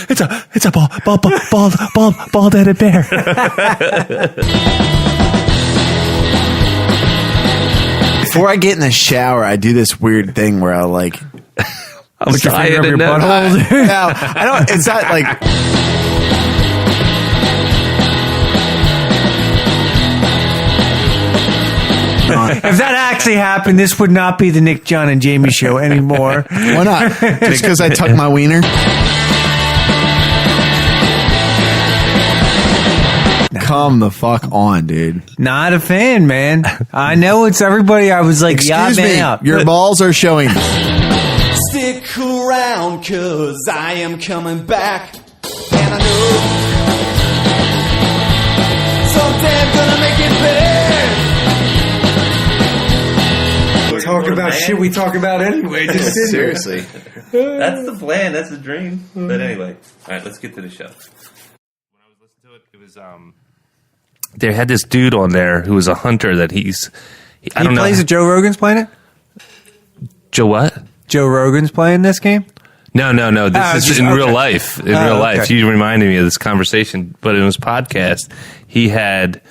It's a bald-headed bear. Before I get in the shower, I do this weird thing where I like. I'm trying to know. No, I don't. It's not like. If that actually happened, this would not be the Nick, John, and Jamie show anymore. Why not? Just because I tuck my wiener? Come the fuck on, dude. Not a fan, man. I know it's everybody. I was like, Excuse yeah, me. man, out. Your balls are showing. Stick around, cause I am coming back. And I know someday I'm gonna make it better. Talk about shit we talk about anyway. Just Seriously. That's the plan. That's the dream. But anyway, all right, let's get to the show. When I was listening to it, it was they had this dude on there who was a hunter that I don't know. He plays it. Joe Rogan's playing it. Joe what? Joe Rogan's playing this game. No. This is in real life. In real life, okay. you reminded me of this conversation. But in his podcast, he had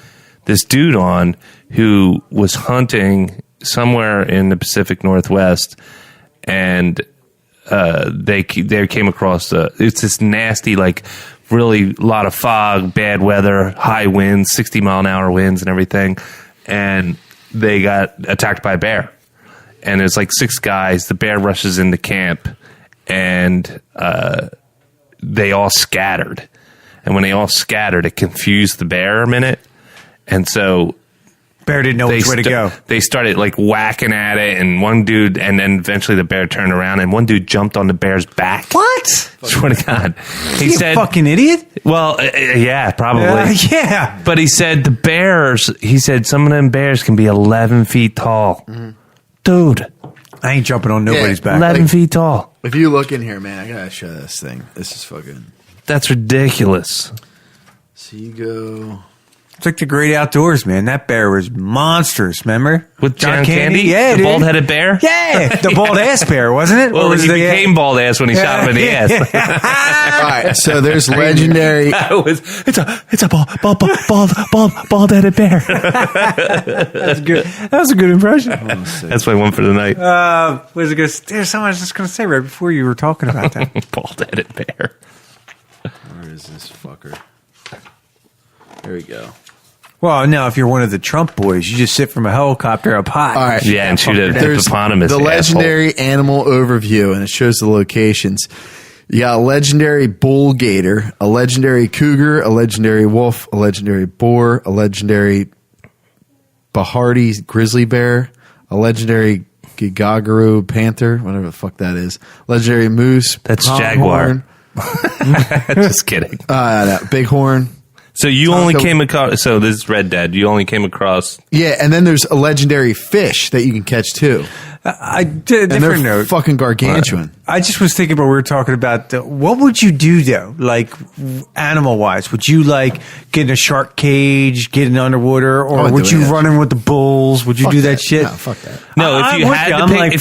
this dude on who was hunting somewhere in the Pacific Northwest, and they came across it's this nasty, like, really a lot of fog, bad weather, high winds, 60-mile-an-hour winds and everything, and they got attacked by a bear. And there's like 6 guys. The bear rushes into camp, and they all scattered. And when they all scattered, it confused the bear a minute, and so Bear didn't know which way to go. They started like whacking at it, and one dude, and then eventually the bear turned around, and one dude jumped on the bear's back. What? Swear to God, he said, "Fucking idiot." Well, yeah, probably, yeah. But he said the bears. He said some of them bears can be 11 feet tall. Dude, I ain't jumping on nobody's back. 11 feet tall. If you look in here, man, I gotta show this thing. This is fucking. That's ridiculous. So you go. It's like the great outdoors, man. That bear was monstrous, remember? With John Candy? Yeah, the dude. bald-headed bear? Yeah, the bald-ass bear, wasn't it? Well, he became bald-ass when he shot him in the ass. All right, so there's legendary. It's a bald-headed bear. That's good. That was a good impression. That's my one for the night. Was it gonna, there's something I was just going to say right before you were talking about that. Bald-headed bear. Where is this fucker? There we go. Well, now, if you're one of the Trump boys, you just sit from a helicopter up high. All right. Yeah, and shoot a There's hippopotamus. the legendary animal overview, and it shows the locations. You got a legendary bull gator, a legendary cougar, a legendary wolf, a legendary boar, a legendary Bahardi grizzly bear, a legendary Gigagaru panther, whatever the fuck that is, legendary moose. That's pronghorn, jaguar. Just kidding. That bighorn. So you only came across. So this is Red Dead. You only came across. Yeah, and then there's a legendary fish that you can catch too. I did a And they're different note. fucking gargantuan. I just was thinking about what we were talking about. What would you do though? Like animal wise, would you like get in a shark cage, get in underwater, or would you run in with the bulls? Would you Fuck do that shit? No, fuck that. No, if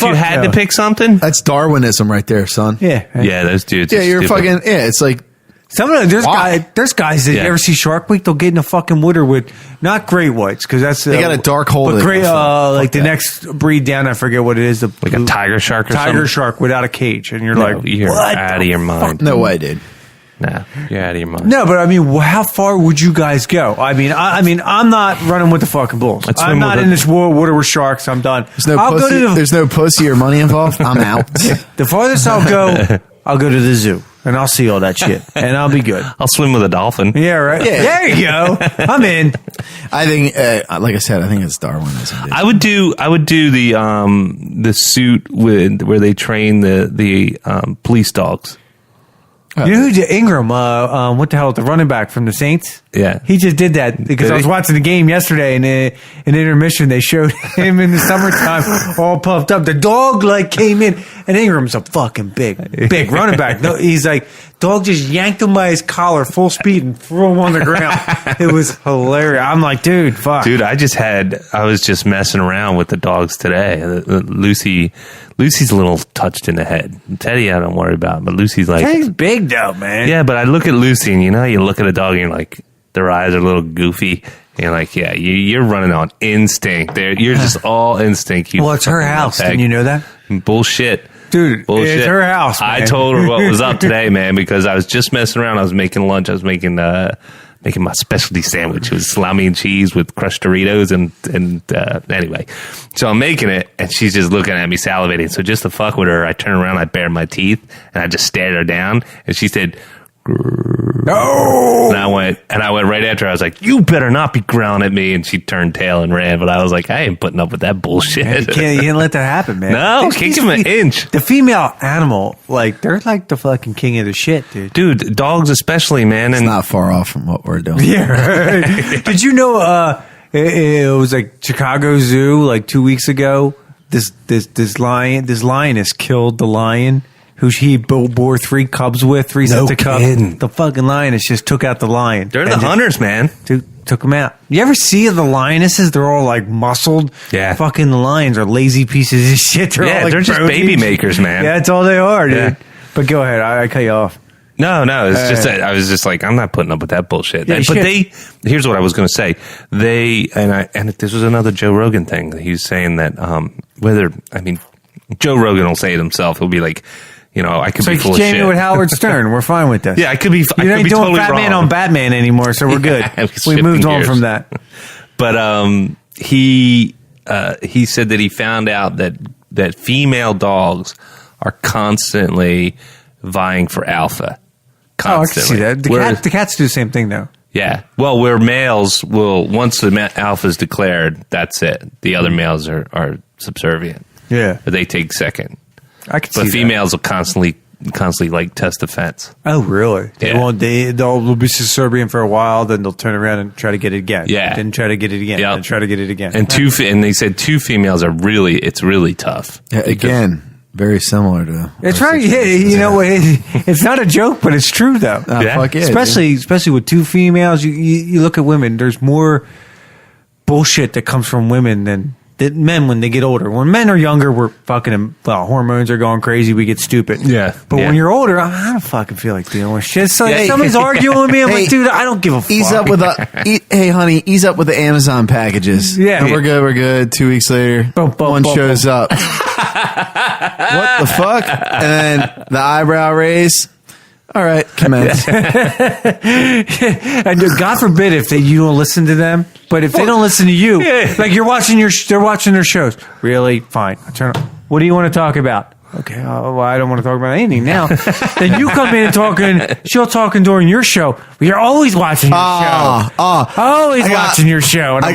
you had to pick something. That's Darwinism right there, son. Yeah, Yeah, those dudes. Yeah, are you're stupid. fucking. Yeah, it's like. Some of them, there's guys that you ever see Shark Week, they'll get in the fucking water with not great whites because that's They got a dark hole. But great, like the next breed down, I forget what it is. The like a tiger shark or something. tiger shark without a cage, and you're like, you're what out of your mind. No way, dude. Nah, you're out of your mind. No, but I mean, how far would you guys go? I mean, I'm not running with the fucking bulls. I'm not in this water with sharks. I'm done. There's no pussy or money involved. I'm out. The farthest I'll go to the zoo. And I'll see all that shit, and I'll be good. I'll swim with a dolphin. Yeah, right. Yeah. There you go. I'm in. I think, like I said, I think it's Darwinism. Dude. I would do the suit where they train the police dogs. You know who Ingram? What the hell? The running back from the Saints. Yeah, he just did that because I was watching the game yesterday, and in intermission they showed him in the summertime, all puffed up. The dog like came in. And Ingram's a fucking big running back. No, he's like, dog just yanked him by his collar full speed and threw him on the ground. It was hilarious. I'm like, dude, fuck. Dude, I was just messing around with the dogs today. Lucy's a little touched in the head. Teddy, I don't worry about, but Lucy's like... Teddy's big, though, man. Yeah, but I look at Lucy, and you look at a dog, and you're like, their eyes are a little goofy. And you're like, yeah, you're running on instinct. You're just all instinct. Well, it's her house. Didn't you know that? Bullshit. Dude, it's her house, man. I told her what was up today, man, because I was just messing around. I was making lunch. I was making my specialty sandwich. It was salami and cheese with crushed Doritos and anyway. So I'm making it, and she's just looking at me salivating. So just to fuck with her, I turned around, I bared my teeth, and I just stared her down, and she said... No. And I went right after her. I was like, "You better not be growling at me!" And she turned tail and ran. But I was like, "I ain't putting up with that bullshit." Man, you can't let that happen, man. No, can't give him an inch. The female animal, like they're like the fucking king of the shit, dude. Dude, dogs especially, man. It's not far off from what we're doing. Yeah. Right. Did you know? It was like Chicago Zoo, like 2 weeks ago. This lioness killed the lion who he bore 3 cubs with, 3 sets of cubs. The fucking lioness just took out the lion. They're the hunters, man. Took them out. You ever see the lionesses? They're all like muscled. Yeah. Fucking the lions are lazy pieces of shit. They're just baby makers, man. Yeah, that's all they are, dude. Yeah. But go ahead. I cut you off. No, it's just that I was just like, I'm not putting up with that bullshit. Yeah, but here's what I was going to say. And this was another Joe Rogan thing. He was saying that Joe Rogan will say it himself. He'll be like, I could be full of shit. So you with Howard Stern. We're fine with this. Yeah, I could be. You ain't doing totally Batman wrong. on Batman anymore, so we're good. We moved on from that. But he said that he found out that female dogs are constantly vying for alpha. Constantly. Oh, I can see that. The cats do the same thing, though. Yeah. Well, where males will, once the alpha is declared, that's it. The other males are subservient. Yeah. But they take second. I can see that. But females will constantly like test defense. Oh, really? Yeah. They'll be subservient for a while, then they'll turn around and try to get it again. Yeah. Then try to get it again. Yep. Then try to get it again. And and they said 2 females are it's really tough. Yeah, again, very similar to. It's right. Yeah, you know what? It's not a joke, but it's true though. Yeah. Fuck yeah, especially with 2 females. You look at women. There's more bullshit that comes from women than men when they get older. When men are younger, we're fucking hormones are going crazy. We get stupid. Yeah. But when you're older, I don't fucking feel like dealing with shit. So if somebody's arguing with me, I'm like, dude, I don't give a fuck. Ease up with hey, honey, ease up with the Amazon packages. Yeah. And we're good. 2 weeks later, one shows up. What the fuck? And then the eyebrow raise. All right, commence. And God forbid if you don't listen to them, but if they don't listen to you, like they're watching their shows. Really? Fine. I turn. What do you want to talk about? Okay. Well, I don't want to talk about anything now. Then you come in she'll talking during your show. Well, you're always watching your show. Always watching your show. And I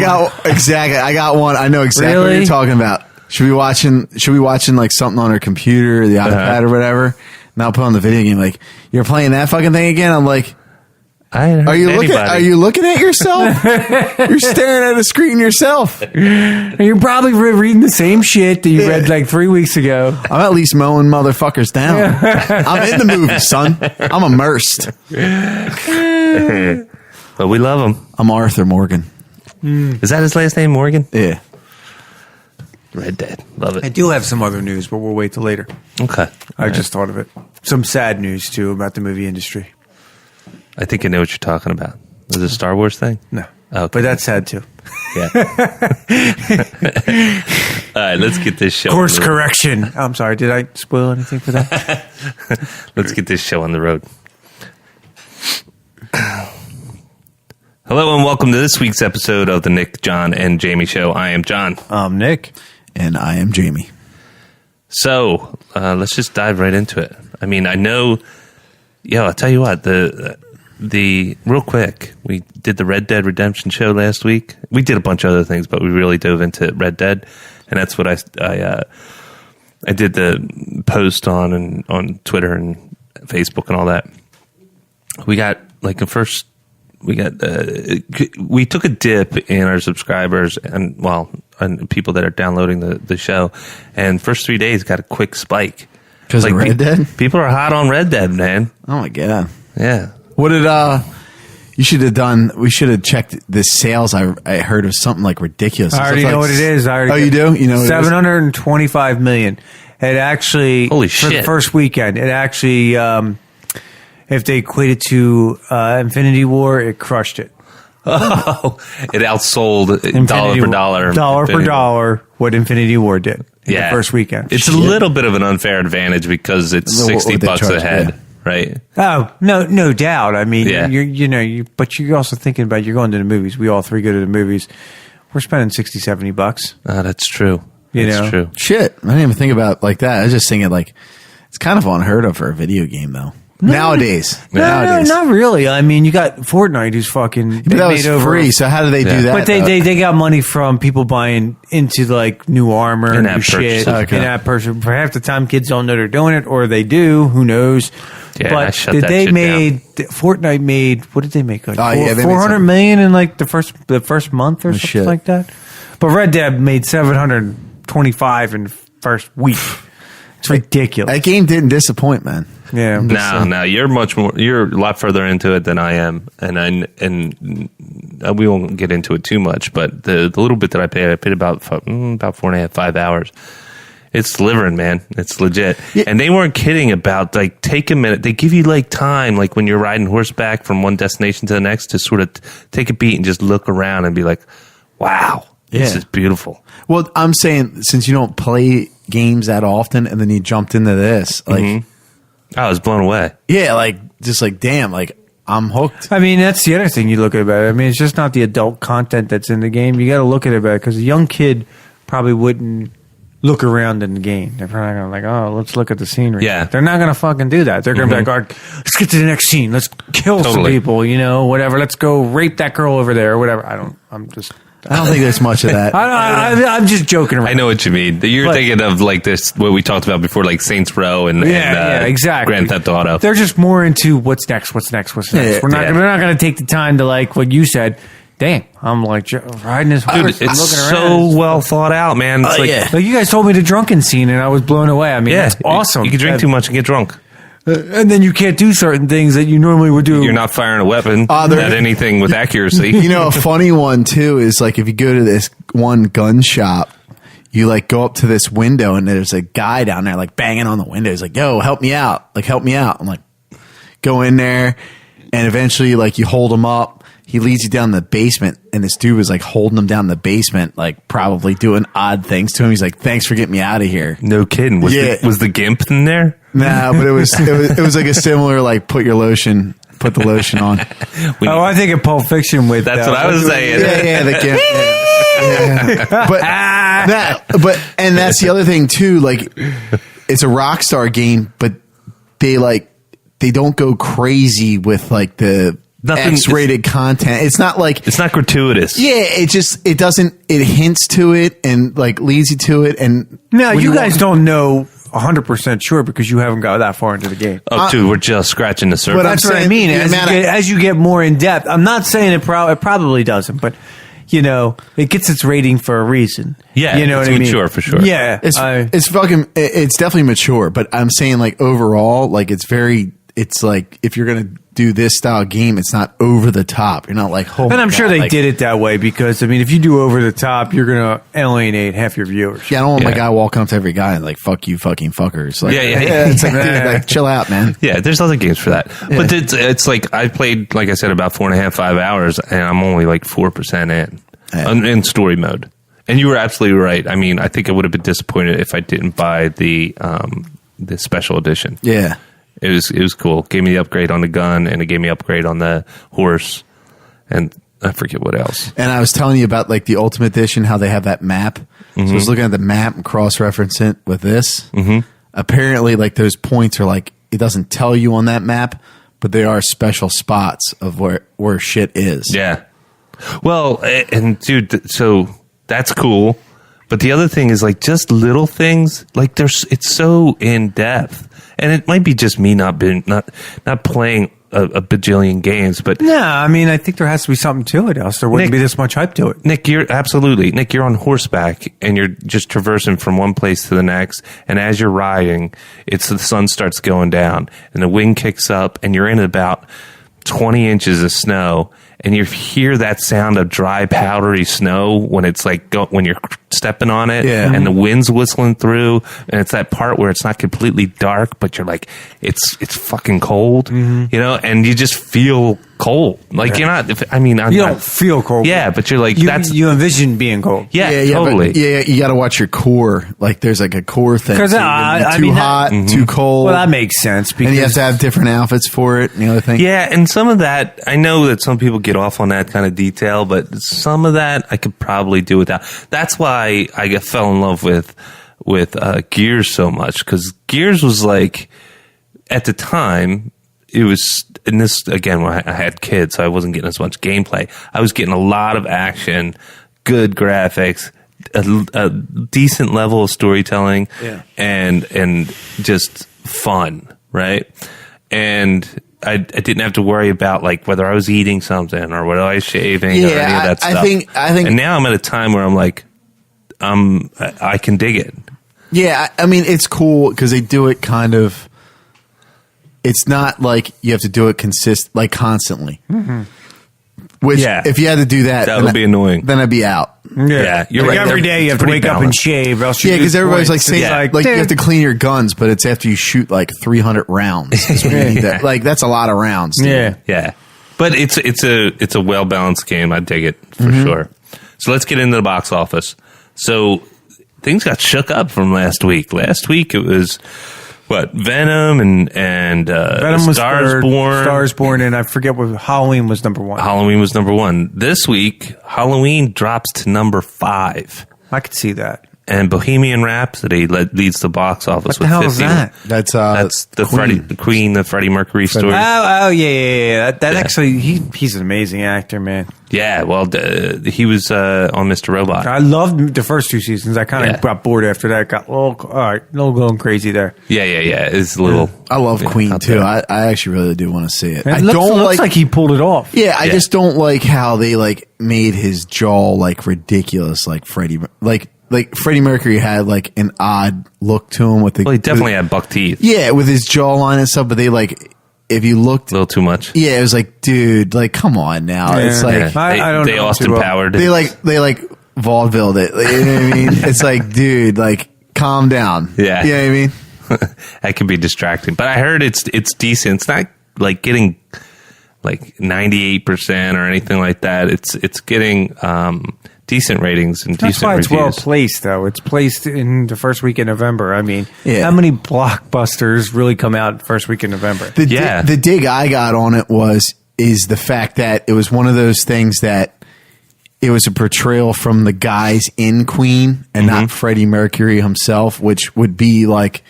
got one. I know exactly what you're talking about. Should we watching like something on her computer or the iPad or whatever? And I'll put on the video game like, you're playing that fucking thing again? I'm like, are you looking at yourself? You're staring at a screen yourself. You're probably reading the same shit that you read like 3 weeks ago. I'm at least mowing motherfuckers down. I'm in the movie, son. I'm immersed. But we love him. I'm Arthur Morgan. Is that his last name, Morgan? Yeah. Red Dead. Love it. I do have some other news, but we'll wait till later. Okay. I just thought of it. Some sad news, too, about the movie industry. I think I know what you're talking about. Is it a Star Wars thing? No. Oh, okay. But that's sad, too. Yeah. All right, let's get this show. Course correction. I'm sorry. Did I spoil anything for that? Let's get this show on the road. Hello and welcome to this week's episode of the Nick, John, and Jamie Show. I am John. I'm Nick. And I am Jamie. So let's just dive right into it. I mean, I know. I'll tell you what. The real quick, we did the Red Dead Redemption show last week. We did a bunch of other things, but we really dove into Red Dead, and that's what I did the post on Twitter and Facebook and all that. We got we took a dip in our subscribers and people that are downloading the show, and first 3 days got a quick spike. Because of Red Dead? People are hot on Red Dead, man. Oh my god. Yeah. What did you should have done? We should have checked the sales. I heard of something like ridiculous. I already know what it is. You do? You know what 725 million. It actually, holy for shit, the first weekend, it actually, if they equate it to Infinity War, it crushed it. Oh, it outsold dollar for dollar what Infinity War did in the first weekend. It's a little bit of an unfair advantage because it's $60 a head, right? Oh, no doubt. I mean, but you're also thinking about you're going to the movies. We all three go to the movies. We're spending $60-$70. Oh, that's true. That's true. Shit, I didn't even think about it like that. I was just thinking like it's kind of unheard of for a video game though. Nowadays. No, not really. I mean, you got Fortnite who's fucking but that was free, so how do they do that? But they got money from people buying into like new armor and new shit. In-app purchase. For half the time, kids don't know they're doing it, or they do. Who knows? Yeah, but Fortnite made, what did they make? Like they 400 million in like the first month or something like that. But Red Dead made 725 in first week. It's ridiculous. That game didn't disappoint, man. Yeah. Now you're a lot further into it than I am, and we won't get into it too much. But the little bit that I paid about 4.5, 5 hours. It's delivering, man. It's legit. Yeah. And they weren't kidding about like take a minute. They give you like time, like when you're riding horseback from one destination to the next, to sort of take a beat and just look around and be like, wow. This is beautiful. Well, I'm saying since you don't play games that often, and then you jumped into this, like, I was blown away. Yeah, like just like damn, like I'm hooked. I mean, that's the other thing you look at about it. I mean, it's just not the adult content that's in the game. You got to look at it about it because a young kid probably wouldn't look around in the game. They're probably going to like, oh, let's look at the scenery. Yeah, they're not going to fucking do that. They're going to be like, all right, let's get to the next scene. Let's kill some people. Whatever. Let's go rape that girl over there or whatever. I don't think there's much of that. I'm just joking around. I know what you mean. You're thinking of like this, what we talked about before, like Saints Row and exactly. Grand Theft Auto. They're just more into what's next. Yeah, We're not going to take the time to like what you said. Damn, I'm like riding this horse. Dude, it's so well thought out, man. It's like you guys told me the drunken scene, and I was blown away. I mean, that's awesome. You can drink too much and get drunk. And then you can't do certain things that you normally would do. You're not firing a weapon at anything with accuracy. A funny one too is like if you go to this one gun shop, you like go up to this window and there's a guy down there like banging on the window. He's like, yo, help me out. Like, help me out. I'm like, go in there. And eventually like you hold him up. He leads you down the basement, and this dude was like holding him down the basement, like probably doing odd things to him. He's like, thanks for getting me out of here. No kidding. Was the gimp in there? Nah, but it was like a similar like put the lotion on. I think in Pulp Fiction with that's what I was saying. Yeah, the gimp. Yeah. But that's the other thing too. Like, it's a Rockstar game, but they don't go crazy with like the X-rated content. It's not gratuitous. Yeah, it hints to it and like leads you to it. And now you guys don't know 100% sure because you haven't got that far into the game. Oh, dude, we're just scratching the surface. But that's what I mean. As you get more in depth, I'm not saying it probably doesn't, but it gets its rating for a reason. Yeah, you know it's what I mean? mature for sure. Yeah, it's definitely mature. But I'm saying like overall, like it's like if you're gonna do this style game, it's not over the top. You're not like, and I'm sure they did it that way because I mean, if you do over the top, you're gonna alienate half your viewers. Yeah, I don't want my guy walking up to every guy and like, fuck you, fucking fuckers. Like, it's like, dude, like, chill out, man. Yeah, there's other games for that, but it's like I played, like I said, about 4.5, 5 hours, and I'm only like 4% in story mode. And you were absolutely right. I mean, I think I would have been disappointed if I didn't buy the special edition. Yeah. It was cool. Gave me the upgrade on the gun, and it gave me upgrade on the horse, and I forget what else. And I was telling you about like the Ultimate Edition, how they have that map. So I was looking at the map and cross-referencing it with this. Apparently, like those points are like it doesn't tell you on that map, but they are special spots of where shit is. Yeah. Well, and dude, so that's cool. But the other thing is like just little things. Like it's so in depth. And it might be just me not playing a bajillion games, but No, I mean, I think there has to be something to it, else there wouldn't Nick- be this much hype to it. Nick, you're on horseback and you're just traversing from one place to the next. And as you're riding, the sun starts going down and the wind kicks up and you're in about 20 inches of snow. And you hear that sound of dry, powdery snow when it's like when you're stepping on it, and the wind's whistling through, and it's that part where it's not completely dark, but you're like, it's fucking cold, you know, and you just feel cold. Like you're not. You don't feel cold. Yeah, but you're like you envision being cold. Yeah, But, totally. you got to watch your core. Like there's like a core thing. 'Cause, So you're too hot, too cold. Well, that makes sense because and you have to have different outfits for it. And the other thing. Yeah, and some of that, I know that some people get off on that kind of detail, but some of that I could probably do without. That's why I fell in love with Gears so much, because Gears was like, at the time, it was, and this, again, when I had kids, so I wasn't getting as much gameplay. I was getting a lot of action, good graphics, a decent level of storytelling, and just fun, right? And I didn't have to worry about like whether I was eating something or whether I was shaving or any of that stuff. I think, and now I'm at a time where I'm like, I can dig it. Yeah, I mean, it's cool because they do it kind of. It's not like you have to do it constantly. Mm-hmm. Which, if you had to do that, that would be annoying. Then I'd be out. Yeah, you're like right. every day you have to wake up and shave. Else Yeah, because everybody's like saying like you have to clean your guns, but it's after you shoot like 300 rounds. That's when you need that. Like that's a lot of rounds. Dude. Yeah. But it's a well balanced game. I dig it for sure. So let's get into the box office. So things got shook up from last week. Last week it was Venom and Venom was Stars third, Born. Stars Born, and I forget what Halloween was number one. Halloween was number one. This week, Halloween drops to number 5. I could see that. And Bohemian Rhapsody leads the box office What the with hell 50. is that? That's the Queen, the Freddie Mercury story. Oh yeah. That actually, he's an amazing actor, man. Yeah, well, he was on Mr. Robot. I loved the first 2 seasons. I kind of got bored after that. Got a little going crazy there. Yeah. It's a little. I love Queen too. I actually really do want to see it. Looks like he pulled it off. Yeah, I just don't like how they like made his jaw like ridiculous, like Freddie. Like Freddie Mercury had like an odd look to him with the. Well, he definitely had buck teeth. Yeah, with his jawline and stuff. But they like, if you looked, A little too much. yeah, it was like, dude, like, come on now. Yeah. It's like I don't they know Austin too well. Powered. they like vaudevilled it. Like, you know what I mean? It's like, dude, like, calm down. Yeah. You know what I mean? That can be distracting. But I heard it's decent. It's not like getting like 98% or anything like that. It's getting decent ratings and That's decent why it's well reviews. placed, though. It's placed in the first week in November. I mean, Yeah. how many blockbusters really come out first week in November? The dig I got on it is the fact that it was one of those things that it was a portrayal from the guys in Queen and not Freddie Mercury himself, which would be like,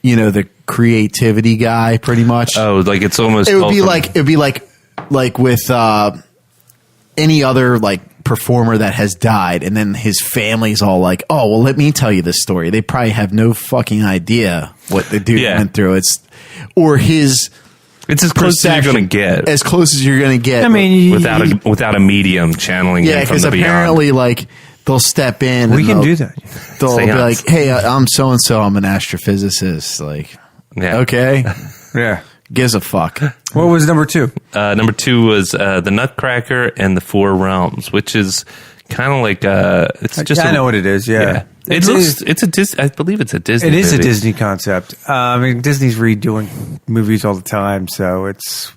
you know, the creativity guy pretty much. Oh, like it's almost. It would be like with any other like performer that has died, and then his family's all like, "Oh, well, let me tell you this story." They probably have no fucking idea what the dude went through. It's as close as you're going to get. As close as you're going to get. I mean, without a medium channeling. yeah, because because apparently, like, they'll step in. We and can they'll- do that. They'll be Seance. like, "Hey, I'm so and so. I'm an astrophysicist." Like, Yeah. okay, Yeah. gives a fuck. What was number 2? Number 2 was the Nutcracker and the Four Realms, which is kind of like it's just. I know what it is. Yeah. It looks. It's a Disney. I believe it's a Disney. It is a movie. Disney concept. I mean, Disney's redoing movies all the time, so it's,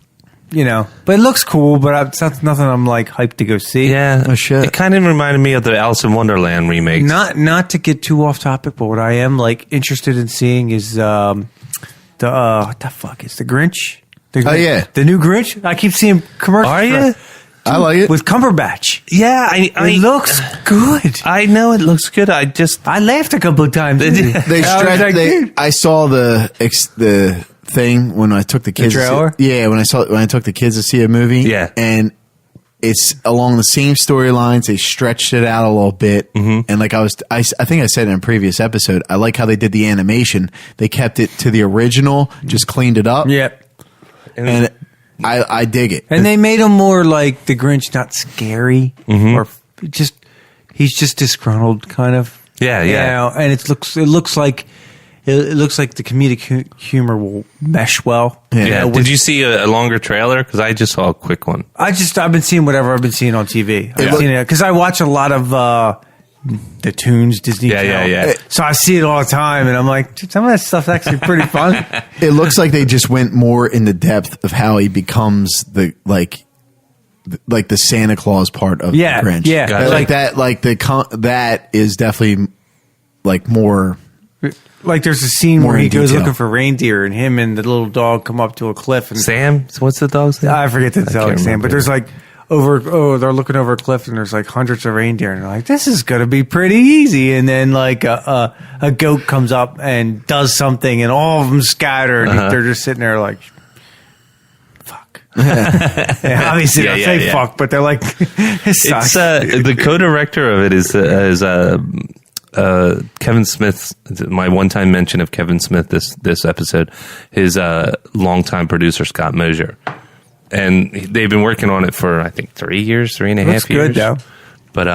you know, but it looks cool. But it's nothing I'm like hyped to go see. Yeah. Oh, shit. It kind of reminded me of the Alice in Wonderland remakes. Not to get too off topic, but what I am like interested in seeing is what the fuck is the Grinch? Oh, yeah. the new Grinch. I keep seeing commercials. Are you? I like it. with Cumberbatch? Yeah, It looks good. I know it looks good. I laughed a couple of times. They I was like, dude. I saw the thing when I took the kids. trailer? When I took the kids to see a movie. Yeah. and it's along the same storylines. They stretched it out a little bit, and like I think I said in a previous episode, I like how they did the animation. They kept it to the original, just cleaned it up. Yep. And I dig it. And they made him more like the Grinch, not scary or just he's just disgruntled kind of. Yeah, You yeah. know, and it looks like the comedic humor will mesh well. Yeah. You know, Did you see a longer trailer? Because I just saw a quick one. I've been seeing whatever I've been seeing on TV. I've seen it because I watch a lot of the Toons Disney Channel. Yeah. So I see it all the time, and I'm like, dude, some of that stuff's actually pretty fun. It looks like they just went more in the depth of how he becomes the Santa Claus part of Yeah, the Grinch. yeah. Gotcha. That is definitely like more. Like there's a scene More where he in goes detail. looking for reindeer, and him and the little dog come up to a cliff, and Sam? What's the dog's name? I forget the dog's name, remember. but there's like they're looking over a cliff, and there's like hundreds of reindeer, and they're like, this is gonna be pretty easy, and then like a goat comes up and does something, and all of them scatter, and they're just sitting there like, fuck. Yeah, obviously Yeah, they yeah, say yeah. fuck, but they're like, it sucks. It's the co-director of it is Kevin Smith. My one-time mention of Kevin Smith this episode. His longtime producer Scott Mosier, and they've been working on it for I think 3 years, 3.5 Looks years. good though. But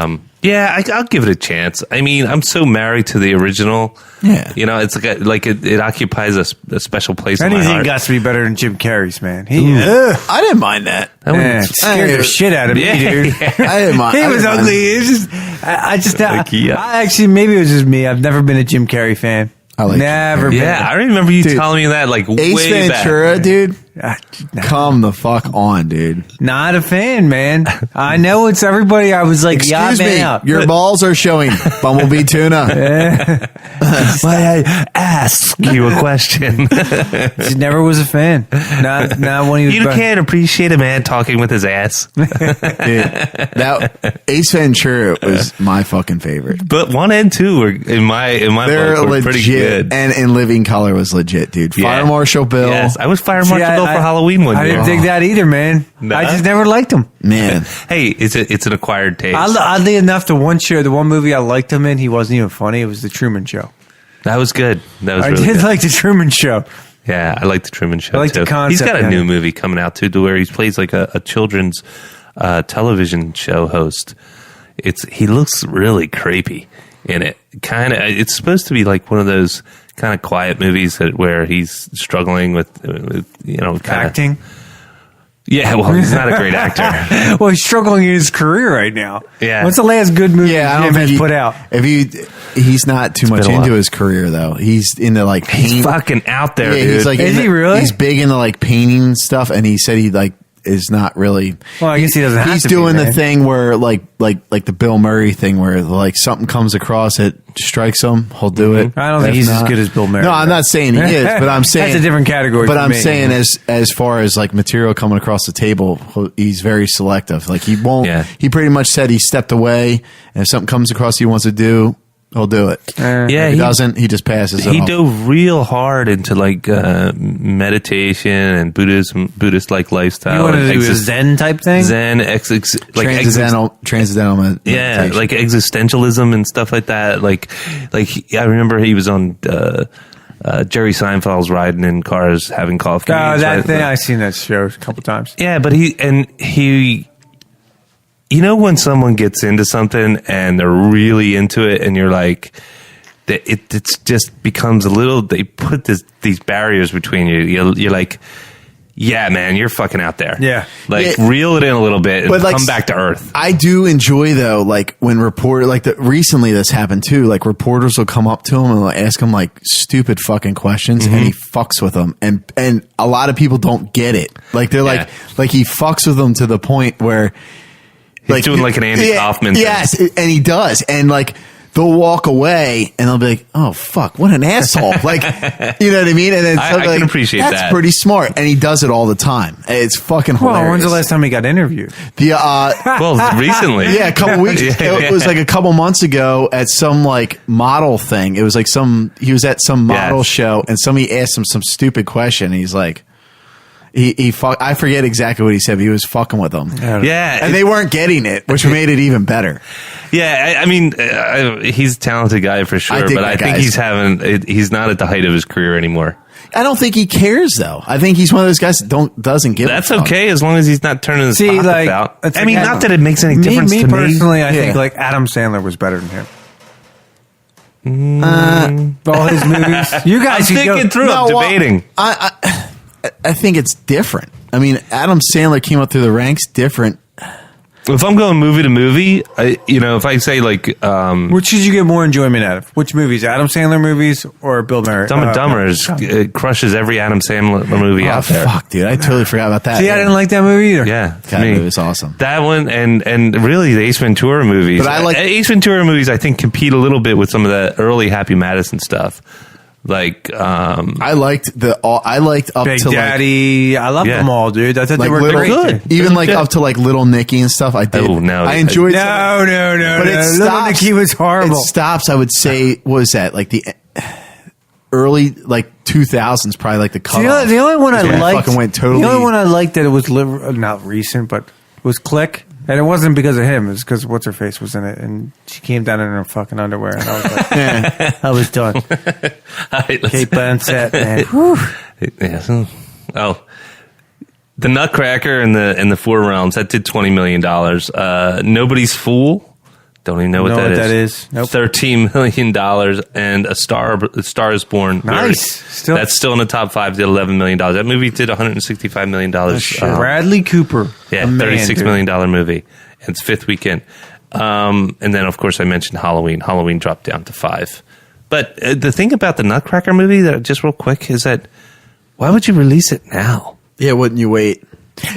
yeah, I'll give it a chance. I mean, I'm so married to the original. Yeah. You know, it's like it occupies a special place in my Anything heart. got to be better than Jim Carrey's, man. I didn't mind that. That one- Man, scared the shit out of me, Yeah, dude. yeah. I didn't mind. He I was didn't mind ugly. It's just, I just, Like, yeah. I actually, maybe it was just me. I've never been a Jim Carrey fan. I like never been. Yeah, I remember you Dude, telling me that like Ace way Ventura, back. dude. Nah, Come the fuck on, dude. not a fan, man. I know it's everybody. I was like, yeah, Excuse me, man out. your balls are showing. Bumblebee tuna. May I ask you a question? Just never was a fan. Not when he was. You can't appreciate a man talking with his ass. Dude, that Ace Ventura was my fucking favorite. But 1 and 2 were in my They're book were legit, pretty good. and In Living Color was legit, dude. Yeah. Fire Marshal Bill, Yes, I was Fire See, Marshal Bill for Halloween one I year. didn't dig that either, man. Nah. I just never liked him. man. Hey, it's an acquired taste. Oddly enough, the one movie I liked him in, he wasn't even funny. It was The Truman Show. That was good. That was I really did good. like The Truman Show. Yeah, I like the Truman Show I like too. the concept He's got a behind new it. movie coming out too, to where he plays like a children's television show host. He looks really creepy in it. Kind of, it's supposed to be like one of those kind of quiet movies where he's struggling with you know, kind of Acting. Yeah, well, he's not a great actor. Well, he's struggling in his career right now. Yeah. What's the last good movie Yeah, I don't Jim think has he put out? He's not too much been a into while. his career though. He's into like He's paint. fucking out there, Yeah, dude. he's like Is into- he really? He's big into like painting stuff, and he said he like is not really. Well, I guess he doesn't have He's to be, doing the man. thing where like the Bill Murray thing, where like something comes across it strikes him, he'll do it. I don't think If he's as good as Bill Murray, No, I'm though. not saying he is, but I'm saying That's a different category But for I'm me. saying as far as like material coming across the table, he's very selective. Like he won't. Yeah. He pretty much said he stepped away, and if something comes across he wants to do, he'll do it. yeah, If he doesn't, he just passes it He off. dove real hard into like meditation and Buddhist like lifestyle. You want to and do a Zen type thing? Zen, transcendental yeah, meditation. like existentialism and stuff like that. Like I remember he was on Jerry Seinfeld's Riding in Cars Having Coffee. Oh, that Right? thing. I've seen that show a couple times. Yeah, but he, you know, when someone gets into something and they're really into it, and you're like, it's just becomes a little. They put these barriers between you. You're like, yeah, man, you're fucking out there. Yeah. like Yeah. reel it in a little bit and But, like, come back to earth. I do enjoy though, like when recently this happened too. Like reporters will come up to him and they'll ask him like stupid fucking questions, and he fucks with them. And a lot of people don't get it. Like they're Yeah. like he fucks with them to the point where He's doing like an Andy Kaufman thing. Yes, and he does, and like. They'll walk away and they'll be like, "Oh fuck, what an asshole!" Like, you know what I mean? And then I something can like, appreciate that's that. pretty smart, and he does it all the time. It's fucking hilarious. Well, when's the last time he got interviewed? The Well, recently, yeah, a couple weeks. Yeah. It was like a couple months ago at some like model thing. It was like he was at some model Yes. show, and somebody asked him some stupid question. And he's like, I forget exactly what he said, but he was fucking with them. Yeah, And they weren't getting it, which made it even better. Yeah, I mean, he's a talented guy for sure, I dig but that I think guy. he's not at the height of his career anymore. I don't think he cares though. I think he's one of those guys that doesn't give. That's a fuck. okay as long as he's not turning his pockets out. it's I mean, like not that it makes any difference me to personally, me. I think Yeah. like Adam Sandler was better than him. All his movies. You I'm guys can thinking go. through. No, I'm well, debating. I think it's different. I mean, Adam Sandler came up through the ranks different. If I'm going movie to movie, if I say like Which did you get more enjoyment out of? Which movies? Adam Sandler movies or Bill Murray? Dumb and Dumber crushes every Adam Sandler movie out there. Fuck, dude, I totally forgot about that. See, I didn't like that movie either. Yeah, to That me. movie was awesome. That one and really the Ace Ventura movies. But I like- Ace Ventura movies. I think compete a little bit with some of the early Happy Madison stuff. Like I liked up Big to Daddy. I love Yeah. them all, dude. I thought like they were little, great. even like Yeah. up to like Little Nicky and stuff. I did. Oh, no. I enjoyed. No, some- no. but it Little stops. Nicky was horrible. It stops. I would say, what was that like the early like 2000s? Probably like the cutoff. The only one I Is when it liked, fucking went totally. the only one I liked that it was not recent, but was Click, and it wasn't because of him. It was because what's her face was in it, and she came down in her fucking underwear, and I was like, I was done. Kate Blanchett, man. Whew. Yeah. Oh, the Nutcracker and the Four Realms that did $20 million. Nobody's Fool. Don't even know what that is. Nope. $13 million and A Star is Born. Nice. Still- That's still in the top 5. Did $11 million. That movie did $165 million. Bradley Cooper. Yeah, a man, $36 dude. million movie. And it's fifth weekend. And then, of course, I mentioned Halloween. Halloween dropped down to 5. But the thing about the Nutcracker movie, that just real quick, is that why would you release it now? Yeah, wouldn't you wait?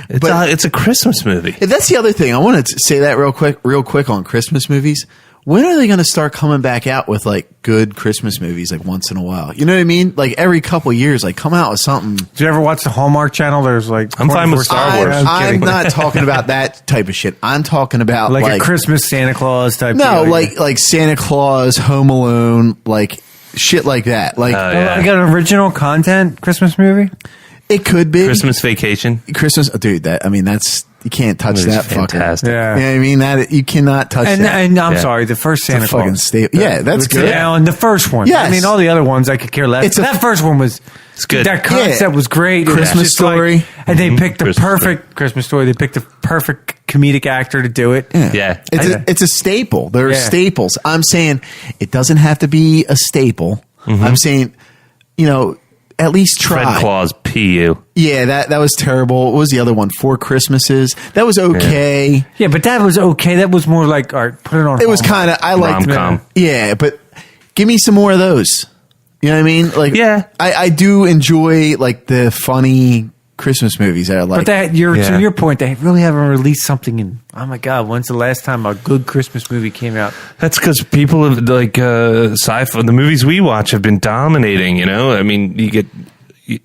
It's a Christmas movie. That's the other thing. I wanted to say that real quick on Christmas movies. When are they going to start coming back out with like good Christmas movies like once in a while? You know what I mean? Like every couple years, like come out with something. Did you ever watch the Hallmark Channel? There's like I'm fine with Star Wars. I'm not talking about that type of shit. I'm talking about like a Christmas Santa Claus type. No, deal. like Santa Claus, Home Alone, like shit like that. Like yeah. Like an original content Christmas movie. it could be Christmas Vacation. Christmas, dude. That's you can't touch Movie's that fantastic. fucker. Yeah. You know what I mean? That you cannot touch And, that. and I'm Yeah. sorry, the first Santa It's a fucking Claus. staple. Yeah, that's With good. Tim Allen, the first one. Yes. I mean, all the other ones I could care less. It's That first one was. It's good. That concept Yeah. was great. It was Christmas just like- Story. and they picked the Christmas perfect Christmas Story. They picked the perfect comedic actor to do it. Yeah. It's a staple. There are Yeah. staples. I'm saying it doesn't have to be a staple. I'm saying, at least try. Fred Claus PU. Yeah, that was terrible. What was the other one? 4 Christmases. That was okay. Yeah, but that was okay. That was more like, all right, put it on. It was Hallmark. kind of, I liked Rom-com. Yeah, but give me some more of those. You know what I mean? Like, Yeah. I do enjoy like the funny Christmas movies that I like. But that to Yeah. your point, they really haven't released something in. Oh my God! When's the last time a good Christmas movie came out? That's because people have like sci-fi. The movies we watch have been dominating. I mean, you get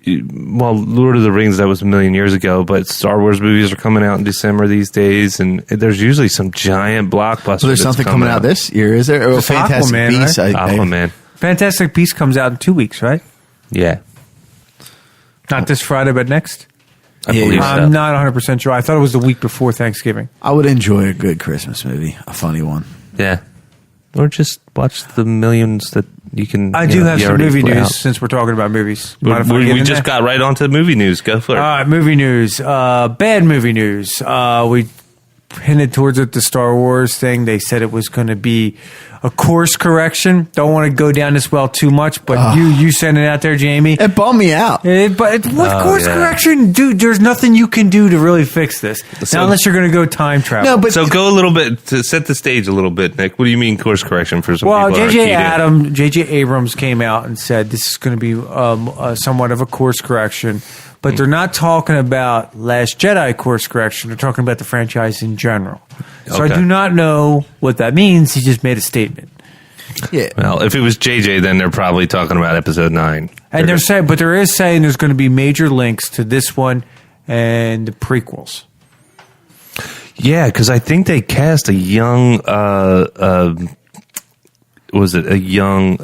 Lord of the Rings, that was a million years ago, but Star Wars movies are coming out in December these days, and there's usually some giant blockbuster. so there's that's something coming out this year, is there? Oh, It's Fantastic Aquaman, Beasts. right? Aquaman. Fantastic Beasts comes out in 2 weeks, right? Yeah, Not this Friday, but next. I Yeah, believe I'm so. not 100% sure. I thought it was the week before Thanksgiving. I would enjoy a good Christmas movie, a funny one. Yeah, or just watch the millions that you can. I do have you some already movie put news out. since we're talking about movies. Mind if I We get in just there? got right onto movie news. Go for it. All right, movie news. Bad movie news. We hinted towards it, the Star Wars thing. They said it was going to be a course correction. Don't want to go down this well too much, but you sent it out there, Jamie. It bummed me out. But what course yeah. correction? Dude, there's nothing you can do to really fix this. So- Not unless you're going to go time travel. No, but So go a little bit to set the stage a little bit, Nick. What do you mean course correction for some well, people? J.J. Abrams came out and said this is going to be somewhat of a course correction, but they're not talking about Last Jedi course correction. They're talking about the franchise in general. So I Okay. do not know what that means. He just made a statement. yeah. Well, if it was JJ, then they're probably talking about episode 9. And they're saying, but there is saying there's going to be major links to this one and the prequels. Yeah, because I think they cast a young, was it a young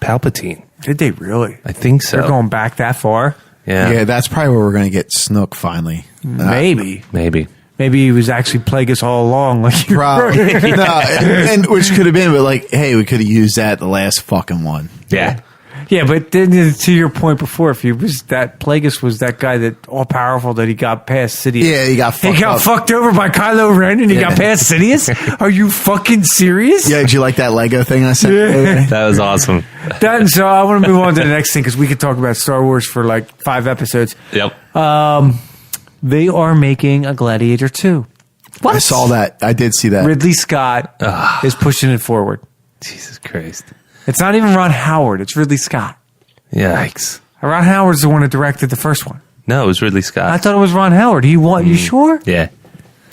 Palpatine? Did they really? I think so. They're going back that far? yeah, Yeah, that's probably where we're going to get Snook finally. Maybe. maybe. Maybe he was actually Plagueis all along. Like you Probably. No, and which could have been, but like, hey, we could have used that the last fucking one. Yeah. Yeah, but then to your point before, if he was that Plagueis was that guy that all powerful that he got past Sidious. Yeah, he got fucked over by Kylo Ren and he got past Sidious. Are you fucking serious? Yeah, did you like that Lego thing I said? Yeah. That was awesome. So I want to move on to the next thing because we could talk about Star Wars for like 5 episodes. Yep. They are making a Gladiator 2. I saw that. I did see that. Ridley Scott is pushing it forward. Jesus Christ. It's not even Ron Howard. It's Ridley Scott. Yikes. Ron Howard's the one that directed the first one. No, it was Ridley Scott. I thought it was Ron Howard. You sure? Yeah.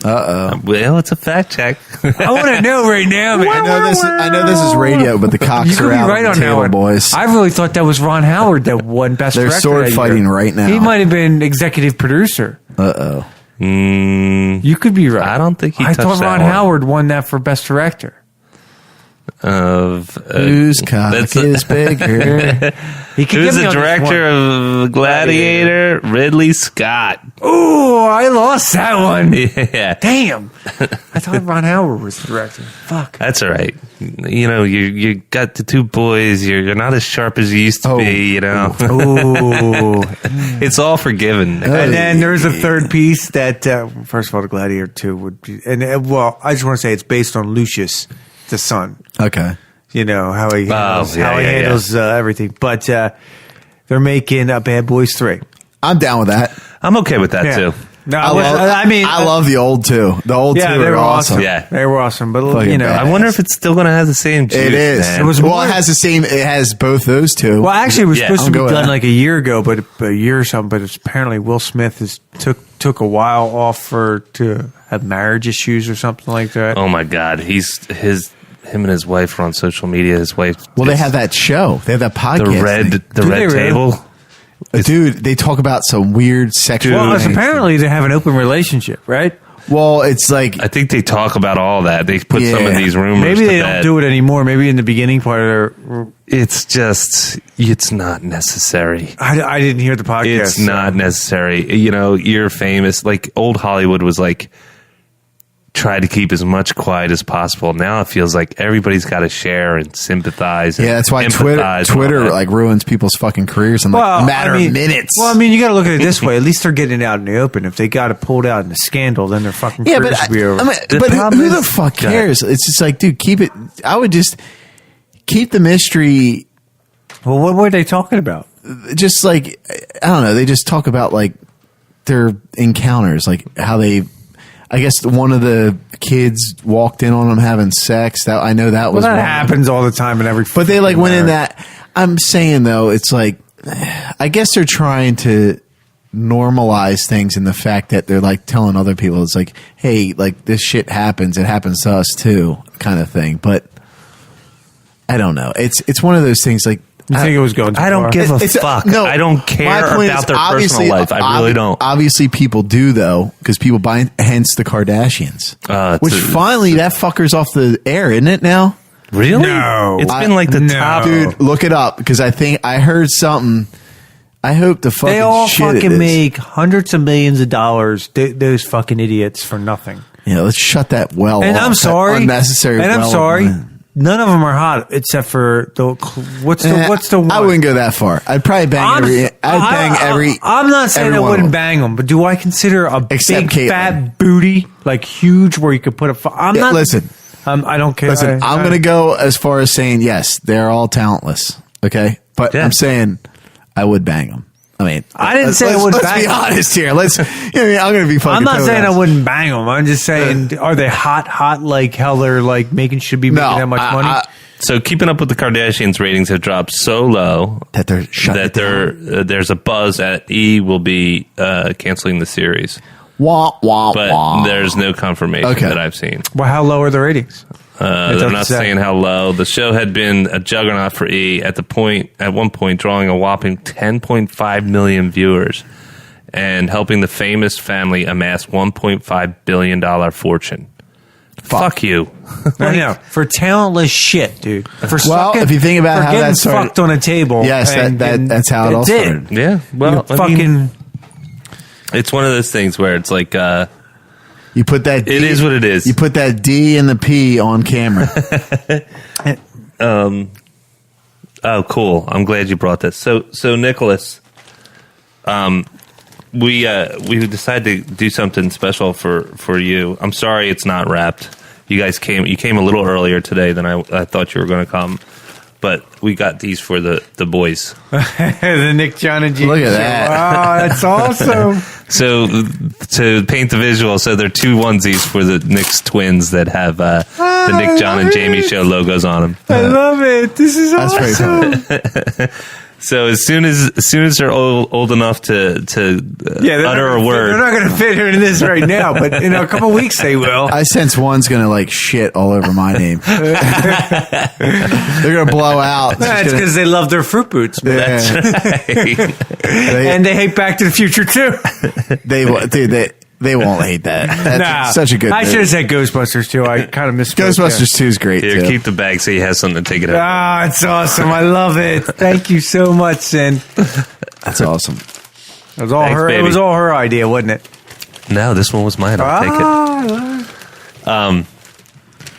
Well, it's a fact check. I want to know right now, man. I know this is radio, but the cocks You could are be out right on on the table, Howard. boys. I really thought that was Ron Howard that won Best They're Director. sword that fighting year. right now. He might have been executive producer. You could be right. I don't think he I touched thought that Ron one. Howard won that for Best Director. Whose cock is bigger? He could Who's get me the on this director one. of Gladiator? Ridley Scott. Oh, I lost that one. Yeah. Damn. I thought Ron Howard was the director. Fuck. That's all right. You know, you got the two boys. You're not as sharp as you used to be, you know. Ooh. It's all forgiven. And then there's a third piece that, first of all, the Gladiator 2 would be, well, I just want to say it's based on Lucius, the son. Okay. You know, how he handles, yeah. everything. But they're making Bad Boys 3. I'm down with that. I'm okay with that, too. No, I love the old two. The old two they are were awesome. Yeah. They were awesome. But, Fucking you know. bad. I wonder if it's still going to have the same juice. It is. man. It was It more- has the same. It has both those two. Well, actually, it was supposed I'll to be go with done that. like a year ago, but a year or something. But it's apparently Will Smith took a while off to have marriage issues or something like that. Oh, my God. Him and his wife are on social media. His wife. Well, they have that show. They have that podcast. The red they really? table. Dude, they talk about some weird sexual. Well, it's things. apparently they have an open relationship, right? Well, it's like I think they talk about all that. They put some of Yeah. these rumors. Maybe they to don't bed. do it anymore. Maybe in the beginning part of It's not necessary. I didn't hear the podcast. It's not necessary. You know, you're famous. Like old Hollywood was like, try to keep as much quiet as possible. Now it feels like everybody's got to share and sympathize. And yeah, that's why empathize and all Twitter that. like ruins people's fucking careers in like a matter of minutes. Well, I mean, you got to look at it this way. At least they're getting it out in the open. If they got it pulled out in a scandal, then their fucking yeah, careers but should be over. but problem who the is- fuck Go ahead. cares? It's just like, dude, keep it. I would just keep the mystery. Well, what were they talking about? Just like I don't know. They just talk about like their encounters, like how they. I guess one of the kids walked in on them having sex. That I know that Well, was that one. happens all the time in every. But they like went in marriage. that. I'm saying though, it's like I guess they're trying to normalize things in the fact that they're like telling other people it's like, hey, like this shit happens. It happens to us too, kind of thing. But I don't know. It's one of those things like. You think it was going too I don't far? give a It's fuck. no, I don't my care point about is, their obviously, personal life. I really don't. Obviously, people do though, because people buy. Hence the Kardashians, which it's finally that fucker's off the air, isn't it now? Really? No. It's been like the No. top. Dude, look it up because I think I heard something. I hope the fucking They all shit it fucking is. make hundreds of millions of dollars. Those fucking idiots for nothing. Yeah, let's shut that well. And off, I'm that sorry. unnecessary. And I'm well sorry. off. None of them are hot except for the what's the one? I wouldn't go that far. I'd probably bang every. I'm not saying every I one of wouldn't them. bang them, but do I consider a Except big Caitlyn. fat booty like huge where you could put a? I'm Yeah, not. listen. I don't care. Listen, I'm going to go as far as saying yes, they're all talentless. Okay, but Yeah. I'm saying I would bang them. I mean, I didn't say I let's- wouldn't Let's bang be 'em. honest here. Let's. You know, I'm going to be fucking. I'm not toe saying I down. wouldn't bang them. I'm just saying, are they hot like hell? They're like should be making No, that much money. So keeping up with the Kardashians, ratings have dropped so low That they're shut that there's a buzz at E will be canceling the series, Wah wah but wah. there's no confirmation Okay. that I've seen. Well, how low are the ratings? They're what not it said. saying how low. The show had been a juggernaut for E at one point, drawing a whopping 10.5 million viewers and helping the famous family amass $1.5 billion fortune. Fuck you. I know, for talentless shit, dude. For Well, if you think about for how getting that started- fucked on a table. Yes, that's how it all that's started. Yeah, well, You I fucking. mean, it's one of those things where it's like, You put that. It is what it is. You put that D and the P on camera. Oh, cool. I'm glad you brought this. So Nicholas, we decided to do something special for you. I'm sorry it's not wrapped. You came a little earlier today than I thought you were going to come. But we got these for the boys. The Nick, John, and Jamie. Look at that. Wow, that's awesome. So to paint the visual, so they're 2 onesies for the Nick's twins that have the Nick, John, and Jamie show logos on them. I love it. This is awesome. Very cool. So as soon as they're old enough to utter a word, they're not going to fit into this right now, but in a couple weeks they will. I sense one's going to like shit all over my name. They're going to blow out. That's because they love their fruit boots, man. Yeah. And they hate Back to the Future too. They won't hate that. That's such a good I movie. should have said Ghostbusters too. I kind of missed Ghostbusters 2 is great here, too. keep the bag so he has something to take it out. Ah, it's awesome. I love it. Thank you so much, Sin. That's awesome. It was all Thanks, her. baby. It was all her idea, wasn't it? No, this one was mine. I'll take it.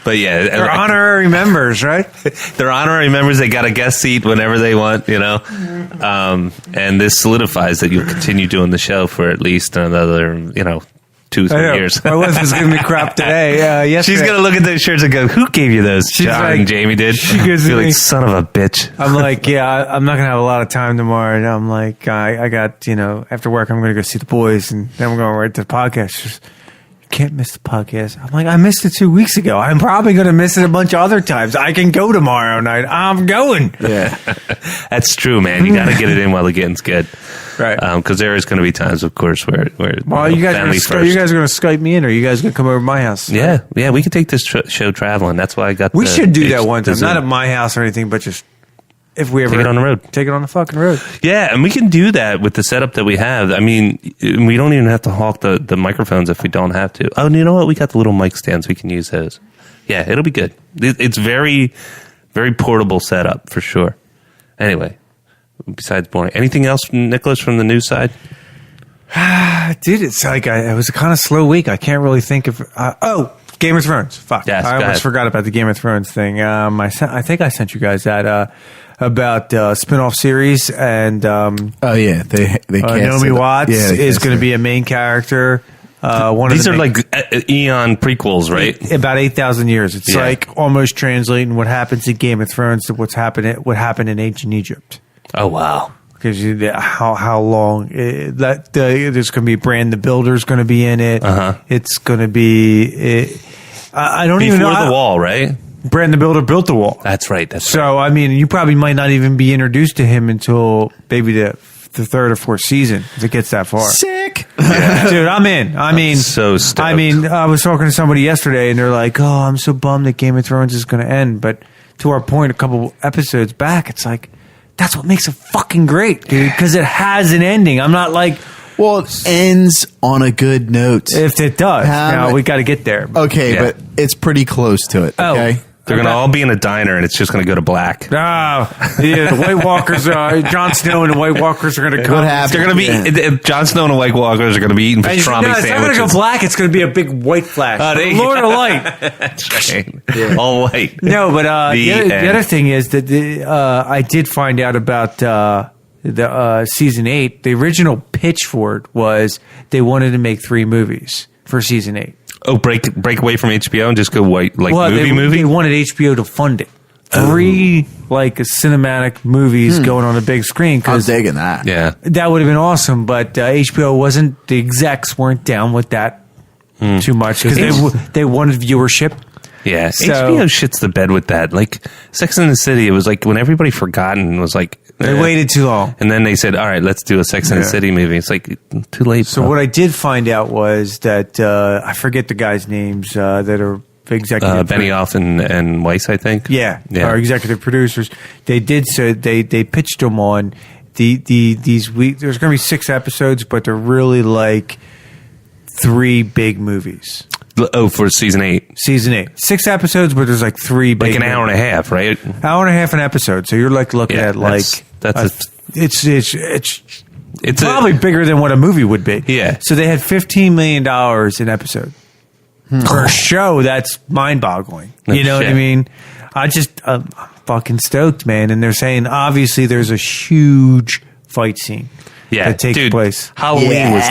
But yeah, They're honorary members, right? they're honorary members. They got a guest seat whenever they want, and this solidifies that you'll continue doing the show for at least another, 2-3 years. My wife is giving me crap today. Yesterday. She's gonna look at those shirts and go, "Who gave you those?" She's John like- and Jamie did. she goes to You're me- like, son of a bitch. I'm like, yeah, I'm not gonna have a lot of time tomorrow. And I'm like, I got, after work, I'm gonna go see the boys, and then we're going right to the podcast. She goes, you can't miss the podcast. I'm like, I missed it 2 weeks ago. I'm probably gonna miss it a bunch of other times. I can go tomorrow night. I'm going. Yeah. That's true, man. You got to get it in while the getting's good, Right. Because there is going to be times, of course, where Well, you guys family are first. you guys are gonna Skype me in, or you guys gonna come over to my house? Yeah, we could take this show traveling. That's why I got. We should do that one the time. Not at Zoom. my house or anything, but just if we ever Take it on the road. Take it on the fucking road. Yeah, and we can do that with the setup that we have. I mean, we don't even have to hawk the microphones if we don't have to. Oh, and you know what? We got the little mic stands. We can use those. Yeah, it'll be good. It's very, very portable setup for sure. Anyway, besides boring, anything else, Nicholas, from the news side? Dude, it's like it was a kind of slow week. I can't really think of. Game of Thrones. Fuck. Yes, I go almost ahead. forgot about the Game of Thrones thing. I think I sent you guys that about spin-off series, and Oh yeah, they cast Naomi it. Watts Yeah, they is cast going to her. be a main character. These are like Eon prequels, right? About 8,000 years. It's Yeah. like almost translating what happens in Game of Thrones to what happened in ancient Egypt. Oh wow. Because how long there's going to be Bran the Builder's going to be in it. It's going to be I don't even know. Before the wall, right? Bran the Builder built the wall. That's right. That's right. So I mean, you probably might not even be introduced to him until maybe the third or fourth season if it gets that far. Sick. Dude, I'm in. I mean, so stoked. I mean, I was talking to somebody yesterday, and they're like, "Oh, I'm so bummed that Game of Thrones is going to end." But to our point, a couple episodes back, it's like that's what makes it fucking great, dude, because it has an ending. I'm not like, Well, it ends on a good note. if it does, now we got to get there. Okay, Yeah. but it's pretty close to it. Oh. Okay. They're going to all be in a diner, and it's just going to go to black. Yeah, the White Walkers, Jon Snow and the White Walkers are going to come. What happened? They're going to be Jon Snow and the White Walkers are going to be eating And pastrami no, it's not going to go sandwiches. black. It's going to be a big white flash. there you Lord go. of Light. That's right. All white. No, but the end. other thing is that I did find out about the season 8. The original pitch for it was they wanted to make 3 movies for season 8. Oh, break away from HBO and just go white like movie. They wanted HBO to fund it. 3 like cinematic movies going on a big screen I'm because digging that. Yeah. that would have been awesome. But HBO wasn't. The execs weren't down with that too much because they wanted viewership. Yeah, So- HBO shits the bed with that. Like Sex and the City, it was like when everybody forgot and was like, They waited too long. and then they said, "All right, let's do a Sex and the Yeah. City movie." It's like too late. So what I did find out was that I forget the guys' names that are executive. Benioff and Weiss, I think. Yeah, Yeah. our executive producers. They did so. They pitched them on these week. There's going to be 6 episodes, but they're really like 3 big movies. Oh, for season 8, Season 8, 6 episodes, but there's like 3 big. like an hour and a half, right? Hour and a half an episode. So you're like looking Yeah, at like it's probably bigger than what a movie would be. Yeah. So they had $15 million an episode for a show that's mind-boggling. No You know what I shit. mean? I just I'm fucking stoked, man. And they're saying obviously there's a huge fight scene that takes place. Halloween was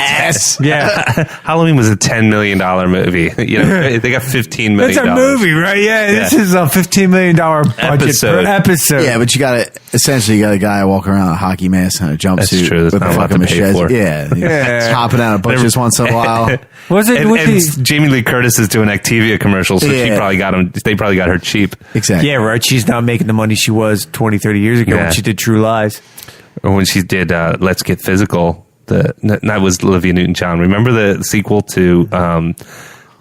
Halloween was a $10 million movie. They got $15 million. It's a movie, right? Yeah, this is a $15 million budget per episode. Yeah, but you got a guy walking around in a hockey mask and a jumpsuit. That's true. That's with not a a lot fucking to pay machete. for. Yeah, hopping out of bushes once in a while. And Jamie Lee Curtis is doing Activia commercials, so she probably got them. They probably got her cheap. Exactly. Yeah, right. She's not making the money she was 20, 30 years ago when she did True Lies. Or when she did Let's Get Physical, that was Olivia Newton-John. Remember the sequel to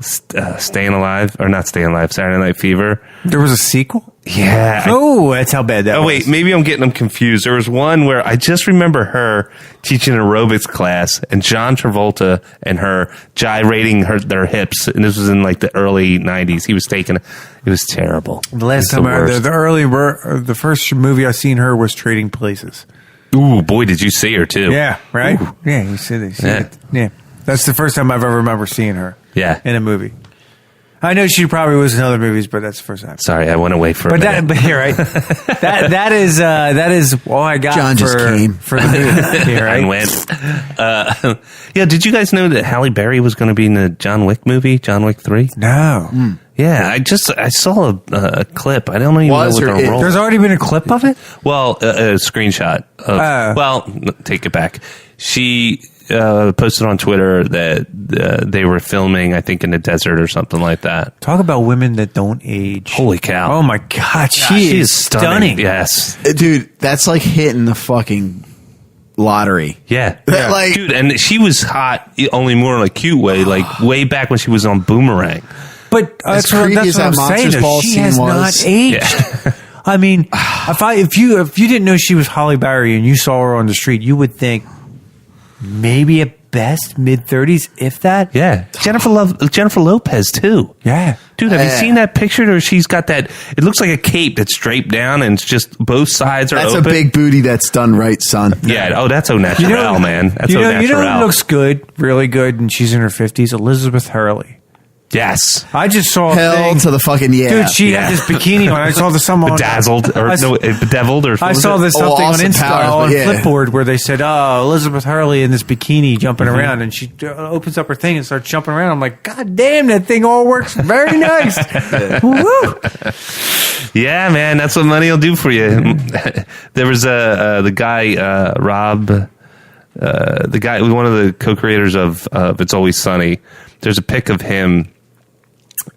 Staying Alive, or not Staying Alive, Saturday Night Fever? There was a sequel? Yeah. That's how bad that was. Oh, wait, maybe I'm getting them confused. There was one where I just remember her teaching an aerobics class and John Travolta and her gyrating their hips. And this was in like the early 90s. He was taking it. It was terrible. The last time the first movie I seen her was Trading Places. Ooh, boy, did you see her too. Yeah, right? Ooh. Yeah, you see it. Yeah. That's the first time I've ever remember seeing her. Yeah. In a movie. I know she probably was in other movies, but that's the first time. Sorry, I went away for a minute. But you're right. that is all I got. John just came for the movie. Right? And went. Did you guys know that Halle Berry was going to be in the John Wick movie, John Wick 3? No. Yeah, I saw a clip. I don't even know what the role. There's already been a clip of it? Well, a screenshot. Take it back. She posted on Twitter that they were filming, I think, in the desert or something like that. Talk about women that don't age. Holy cow. Oh, my God. She is stunning. Yes. Dude, that's like hitting the fucking lottery. Yeah. Like, dude, and she was hot, only more in a cute way, like way back when she was on Boomerang. But that's what I'm saying. She has not aged. Yeah. I mean, if you didn't know she was Halle Berry and you saw her on the street, you would think maybe at best mid-30s, if that. Yeah. Jennifer Lopez too. Yeah. Dude, have you seen that picture where she's got that? It looks like a cape that's draped down and it's just both sides are that's open. That's a big booty that's done right, son. Yeah. Oh, that's au naturel, man. That's au naturel. You know who looks good, really good, and she's in her 50s? Elizabeth Hurley. Yes. I just saw hell to the fucking Dude, she had this bikini on. I saw this someone bedazzled bedeviled or I saw this something on Instagram on Flipboard where they said, Elizabeth Hurley in this bikini jumping around, and she opens up her thing and starts jumping around. I'm like, God damn, that thing all works very nice. Woo! Yeah, man, that's what money will do for you. There was the guy Rob, the guy, one of the co-creators of It's Always Sunny. There's a pic of him.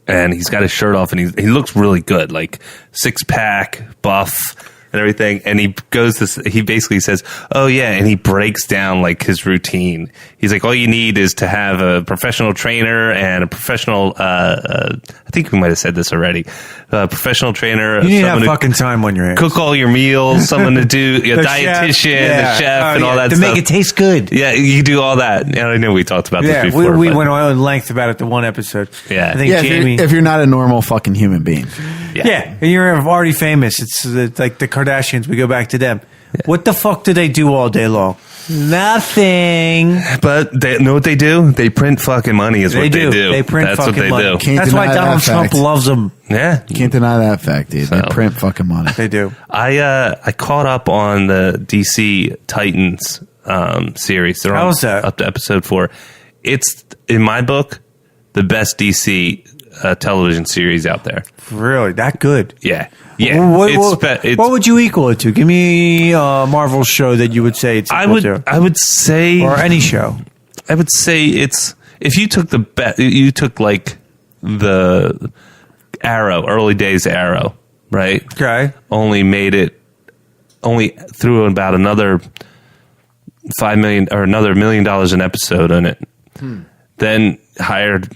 And he's got his shirt off, and he looks really good, like 6-pack, buff, and everything. And he basically says, "Oh yeah," and he breaks down like his routine. He's like, "All you need is to have a professional trainer and a professional." I think we might have said this already. A professional trainer. You need to have fucking time on your hands. Cook all your meals. Someone to do a dietitian, the chef, and all that to stuff. make it taste good. Yeah, you do all that. Yeah, I know we talked about this before. We went on length about it the one episode. Yeah, I think Jamie. If you're not a normal fucking human being, and you're already famous. It's like the Kardashians. We go back to them. Yeah. What the fuck do they do all day long? Nothing. But they know what they do? They print fucking money is what they do. They print That's fucking what they money. do. That's why Donald Trump loves them. Yeah. You can't deny that fact, dude. They print fucking money. They do. I caught up on the DC Titans series. They're How was that? Up to episode 4. It's, in my book, the best DC television series out there. Really? That good? Yeah. What would you equal it to? Give me a Marvel show that you would say it's equal to. I would say, or any show. I would say it's, if you took you took like the Arrow, early days Arrow, right? Okay. Only threw about another $5 million or another $1 million an episode in it. Then hired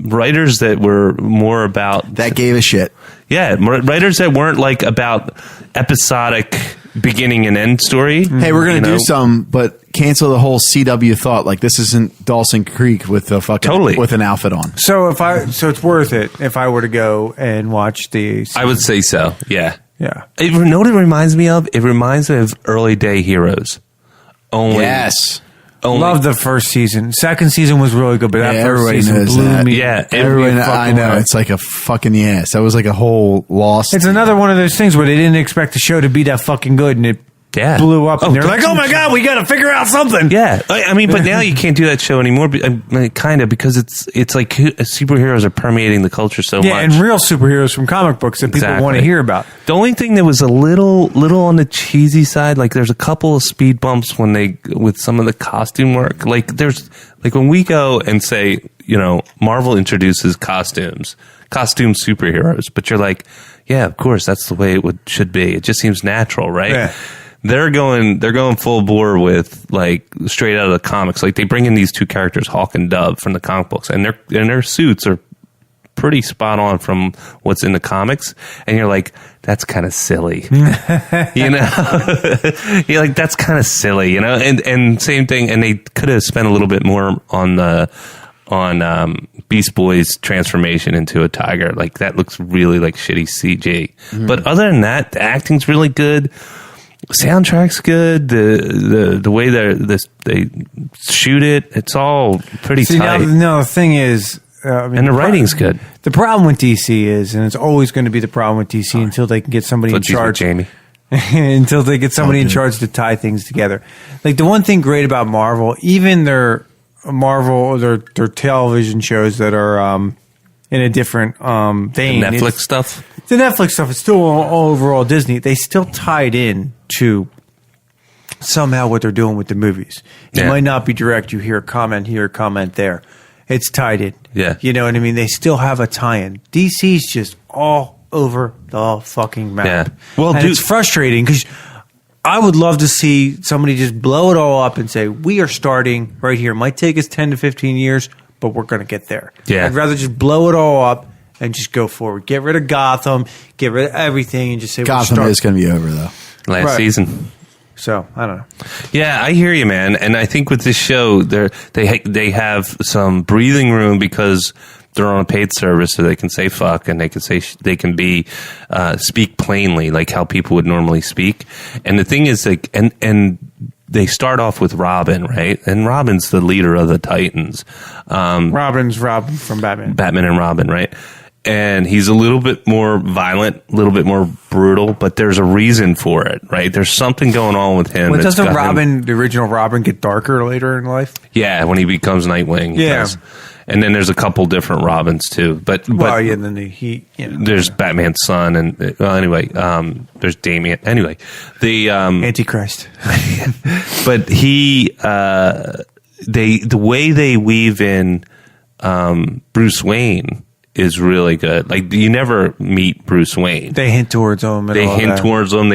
writers that were more about that gave a shit. Yeah, writers that weren't like about episodic beginning and end story. Hey, we're gonna do some, but cancel the whole CW thought. Like this isn't Dawson Creek with a fucking with an outfit on. So it's worth it if I were to go and watch the. I would say so. Yeah, yeah. You know what it reminds me of? It reminds me of early day Heroes. Only Loved the first season. Second season was really good, but that first everybody season knows blew that. me. Yeah, Everyone, fucking I know. away. It's like a fucking yes. That was like a whole lost. It's another one of those things where they didn't expect the show to be that fucking good, and it blew up. And they're like, "Oh my god, we got to figure out something." Yeah, I mean, but now you can't do that show anymore. Kind of, because it's like superheroes are permeating the culture so much. And real superheroes from comic books that people want to hear about. The only thing that was a little on the cheesy side, like there's a couple of speed bumps with some of the costume work. Like when we go and say, Marvel introduces costume superheroes, but you're like, yeah, of course, that's the way it should be. It just seems natural, right? Yeah. They're going full bore with like straight out of the comics. Like they bring in these two characters, Hawk and Dove, from the comic books, and their suits are pretty spot on from what's in the comics. And you're like, that's kind of silly, You're like, that's kind of silly, And same thing. And they could have spent a little bit more on Beast Boy's transformation into a tiger. Like that looks really like shitty CG. But other than that, the acting's really good. Soundtrack's good. The way they shoot it, it's all pretty tight. The thing is, and the writing's good. The problem with DC is, and it's always going to be the problem with DC until they can get somebody in charge. Jamie. Until they get somebody in charge to tie things together. Like the one thing great about Marvel, even their television shows that are in a different vein. Netflix stuff. The Netflix stuff is still all overall Disney. They still tied in to somehow what they're doing with the movies. It might not be direct. You hear a comment here, a comment there. It's tied in. Yeah. You know what I mean? They still have a tie-in. DC's just all over the fucking map. Yeah. Well, and it's frustrating because I would love to see somebody just blow it all up and say, we are starting right here. It might take us 10 to 15 years, but we're going to get there. Yeah. I'd rather just blow it all up and just go forward. Get rid of Gotham, get rid of everything, and just say Gotham is going to be over, though. Last season. So, I don't know. Yeah, I hear you, man. And I think with this show, they have some breathing room because they're on a paid service, so they can say fuck and they can say they can be speak plainly, like how people would normally speak. And the thing is, like, and they start off with Robin, right? And Robin's the leader of the Titans. Robin's Robin from Batman. Batman and Robin, right? And he's a little bit more violent, a little bit more brutal, but there's a reason for it, right? There's something going on with him. Well, doesn't Robin, the original Robin, get darker later in life? Yeah, when he becomes Nightwing. He does. And then there's a couple different Robins too. But and then there's Batman's son, and there's Damian. Anyway, the Antichrist. but the way they weave in Bruce Wayne is really good. Like, you never meet Bruce Wayne. They hint towards him. They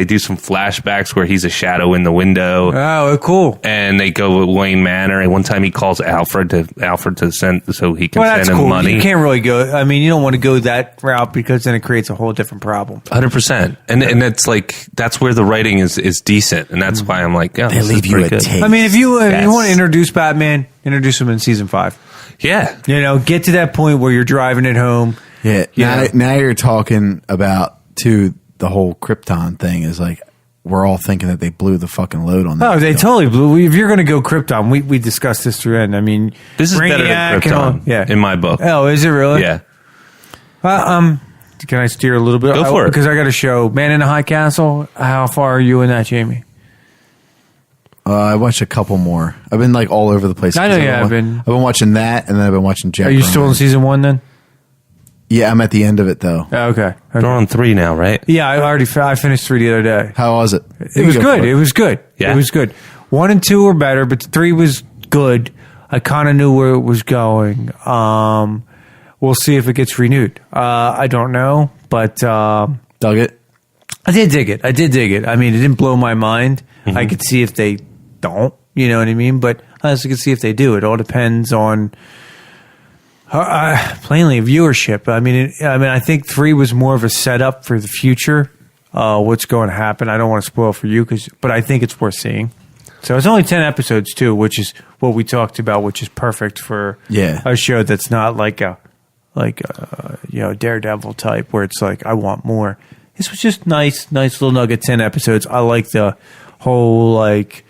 do some flashbacks where he's a shadow in the window. Oh, cool. And they go with Wayne Manor. And one time he calls Alfred to send, so he can send him cool. money. You can't really go, I mean, you don't want to go that route because then it creates a whole different problem. 100%. And it's like, that's where the writing is decent. And that's why I'm like, yeah, They leave you a taste. I mean, if you want to introduce Batman, introduce him in season 5. Yeah. Get to that point where you're driving it home. Yeah. Now you're talking about, too, the whole Krypton thing is like, we're all thinking that they blew the fucking load on that. Oh, they totally blew. If you're going to go Krypton, we discussed this through end. I mean, this is better than Krypton in my book. Oh, is it really? Yeah. Can I steer a little bit? Go for it. Because I got a show, Man in the High Castle. How far are you in that, Jamie? I watched a couple more. I've been like all over the place. I know you have been. I've been watching that, and then I've been watching Jack. Are you still in season 1 then? Yeah, I'm at the end of it though. Oh, okay. They're on 3 now, right? Yeah, I finished 3 the other day. How was it? It was good. It was good. Yeah. It was good. 1 and 2 were better, but 3 was good. I kind of knew where it was going. We'll see if it gets renewed. I don't know, but Dug it. I did dig it. I mean, it didn't blow my mind. Mm-hmm. I could see if they don't, you know what I mean? But I also could see if they do. It all depends on plainly viewership. I mean, I think 3 was more of a setup for the future. What's going to happen? I don't want to spoil for you, but I think it's worth seeing. So it's only 10 episodes too, which is what we talked about, which is perfect for a show that's not like a Daredevil type where it's like I want more. This was just nice little nugget. 10 episodes. I like the whole like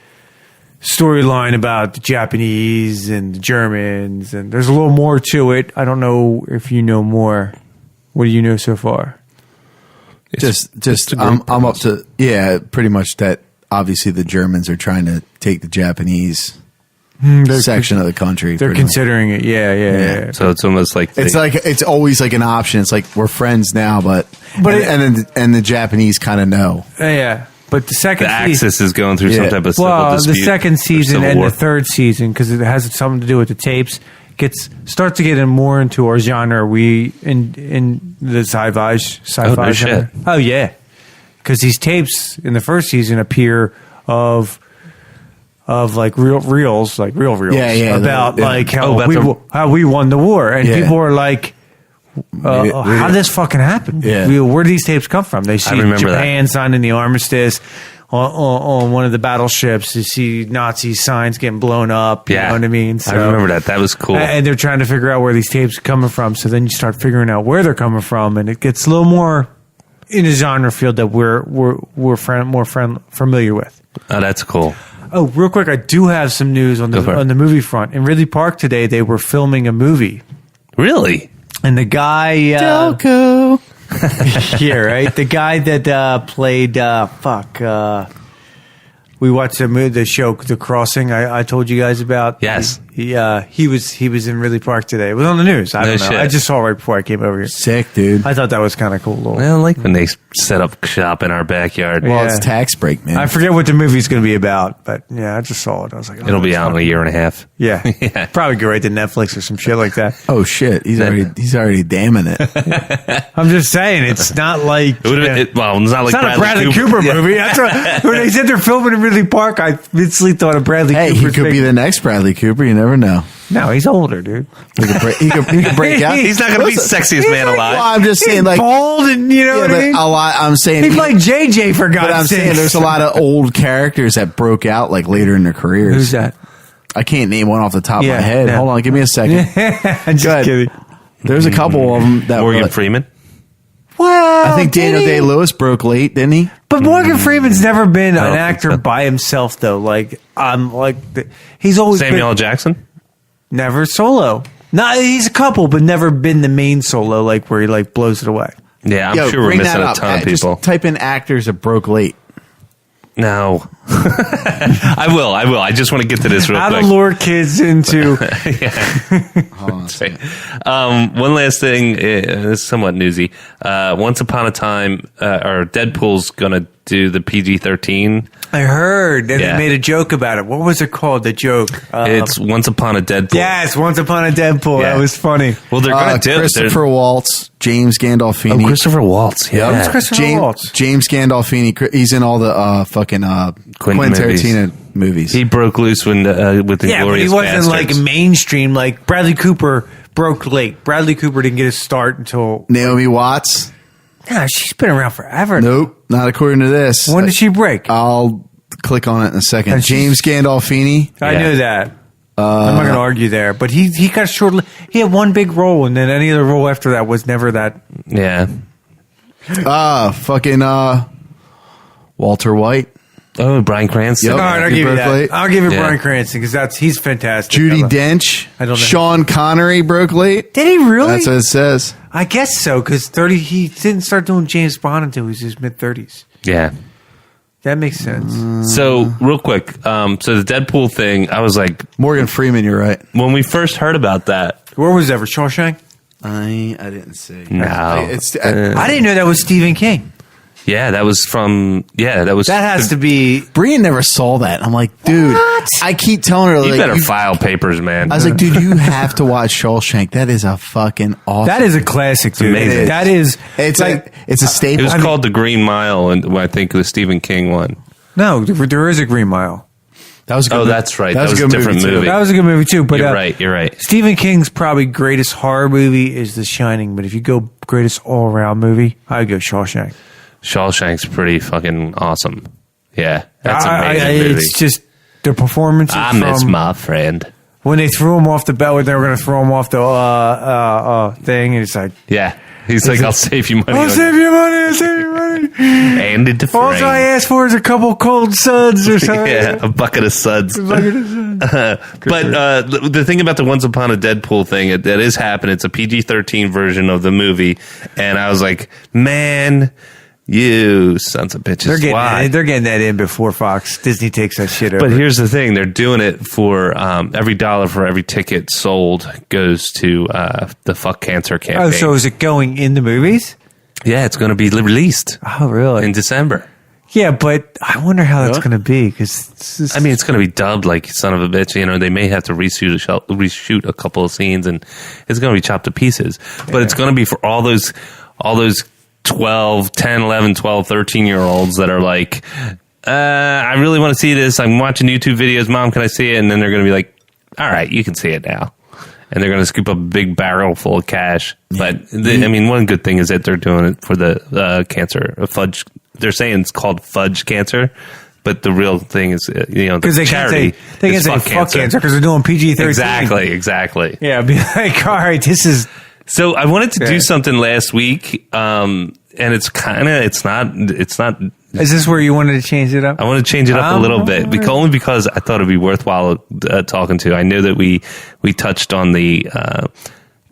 storyline about the Japanese and the Germans, and there's a little more to it. I don't know if you know more. What do you know so far? I'm up to pretty much that. Obviously, the Germans are trying to take the Japanese section of the country. They're considering it. Yeah. So it's almost like it's always like an option. It's like we're friends now, but the Japanese kind of know. Yeah. But the second Axis is going through some type of civil dispute. The second season and war. the third season, because it has something to do with the tapes, starts to get in more into our genre. We in the sci-fi no genre. shit. Oh yeah, because these tapes in the first season appear of like real reels, about like how we won the war, and people are like, how did this fucking happen? Yeah. Where do these tapes come from? They see Japan signing the armistice on one of the battleships. You see Nazi signs getting blown up. You know what I mean? So, I remember that. That was cool. And they're trying to figure out where these tapes are coming from. So then you start figuring out where they're coming from, and it gets a little more in a genre field that we're familiar with. Oh, that's cool. Oh, real quick, I do have some news on the movie front. In Ridley Park today, they were filming a movie. Really? And the guy... Delco. Yeah, right? The guy that played... we watched the show, The Crossing, I told you guys about. Yes. He was in Ridley Park today. It was on the news. I don't know. Shit. I just saw it right before I came over here. Sick, dude. I thought that was kind of cool. I like when they set up shop in our backyard. Well, it's tax break, man. I forget what the movie's going to be about, but yeah, I just saw it. I was like, It'll be out in a year and a half. Yeah. Probably go right to Netflix or some shit like that. Oh shit, he's already damning it. I'm just saying, it's not like It's not like a Bradley Cooper movie. That's what, when they said they're filming in Ridley Park, I instantly thought of Bradley Cooper. He could be the next Bradley Cooper. You never know. No, he's older, dude. He could break out. He's not going to be sexiest man alive. Well, I'm just saying, like, bald, and you know what I mean. A lot. I'm saying He played JJ for God's sake. But I'm saying there's a lot of old characters that broke out like later in their careers. Who's that? I can't name one off the top of my head. No. Hold on, give me a second. I'm just kidding. There's a couple of them that Morgan Freeman. Well, I think Daniel Day-Lewis broke late, didn't he? But Morgan Freeman's never been an actor by himself, though. Like he's always Samuel L. Jackson. Never solo. No, he's a couple, but never been the main solo, like where he like blows it away. Yeah, I'm sure we're missing a ton of people. Just type in actors that broke late. No. I will. I just want to get to this real quick. How to lure kids into... One last thing. This is somewhat newsy. Once upon a time, or Deadpool's going to do the PG-13. I heard. And they made a joke about it. What was it called, the joke? It's Once Upon a Deadpool. Yes, Once Upon a Deadpool. Yeah. That was funny. Well, they're going to do Christopher Waltz, James Gandolfini. Oh, Christopher Waltz. Yeah. Who's Christopher Waltz? James Gandolfini. He's in all the fucking Quentin Tarantino movies. He broke loose with the Glorious but he wasn't Bastards. like mainstream. Like Bradley Cooper broke late. Bradley Cooper didn't get his start until... Naomi Watts. Nah, she's been around forever. Nope, not according to this. When did she break? I'll click on it in a second. James Gandolfini. I knew that. I'm not going to argue there. But he got short. He had one big role, and then any other role after that was never that. Yeah. Fucking Walter White. Oh, Bryan Cranston. Yep. All right, I'll give you that. I'll give you Bryan Cranston because he's fantastic. Judi Dench. I don't know. Sean Connery broke late. Did he really? That's what it says. I guess so because he didn't start doing James Bond until he was his mid-30s. Yeah. That makes sense. So, real quick, so the Deadpool thing, I was like... Morgan Freeman, you're right. When we first heard about that... Where was that, for Shawshank? I didn't see. No. I didn't know that was Stephen King. Yeah, that was from... Yeah, that was... That has to be... Brian never saw that. I'm like, dude... What? I keep telling her... You like, better file papers, man. I was like, dude, you have to watch Shawshank. That is a fucking awesome... That is a classic, dude. amazing. That is... It's a staple. It was called The Green Mile, and I think the Stephen King one. No, there is a Green Mile. That was a good movie. That's right. That was a different movie. That was a good movie, too. But You're right. Stephen King's probably greatest horror movie is The Shining, but if you go greatest all-around movie, I'd go Shawshank. Shawshank's pretty fucking awesome. Yeah, that's amazing movie. It's just the performances I miss my friend. When they threw him off the bed, when they were going to throw him off the thing, and it's like... Yeah. He's like, I'll save you money. I'll save you money. I'll save you money. And it All I ask for is a couple cold suds or something. Yeah, a bucket of suds. But the thing about the Once Upon a Deadpool thing, that is happening. It's a PG-13 version of the movie. And I was like, man, you sons of bitches. They're getting that in before Disney takes that shit over. But here's the thing. They're doing it for every dollar for every ticket sold goes to the Fuck Cancer campaign. Oh, so is it going in the movies? Yeah, it's going to be released. Oh, really? In December. Yeah, but I wonder how that's going to be. Cause I mean, it's going to be dubbed like son of a bitch. You know, they may have to reshoot a couple of scenes, and it's going to be chopped to pieces. But it's going to be for all those 12, 10, 11, 12, 13-year-olds that are like, I really want to see this. I'm watching YouTube videos. Mom, can I see it? And then they're going to be like, all right, you can see it now. And they're going to scoop up a big barrel full of cash. But, I mean, one good thing is that they're doing it for the cancer, fudge. They're saying it's called fudge cancer. But the real thing is, the charity. They can say fuck cancer because they're doing PG-13. Exactly. Yeah, be like, all right, this is... So I wanted to do something last week, and it's not. Is this where you wanted to change it up? I want to change it up a little bit, only because I thought it'd be worthwhile talking to. I know that we touched on the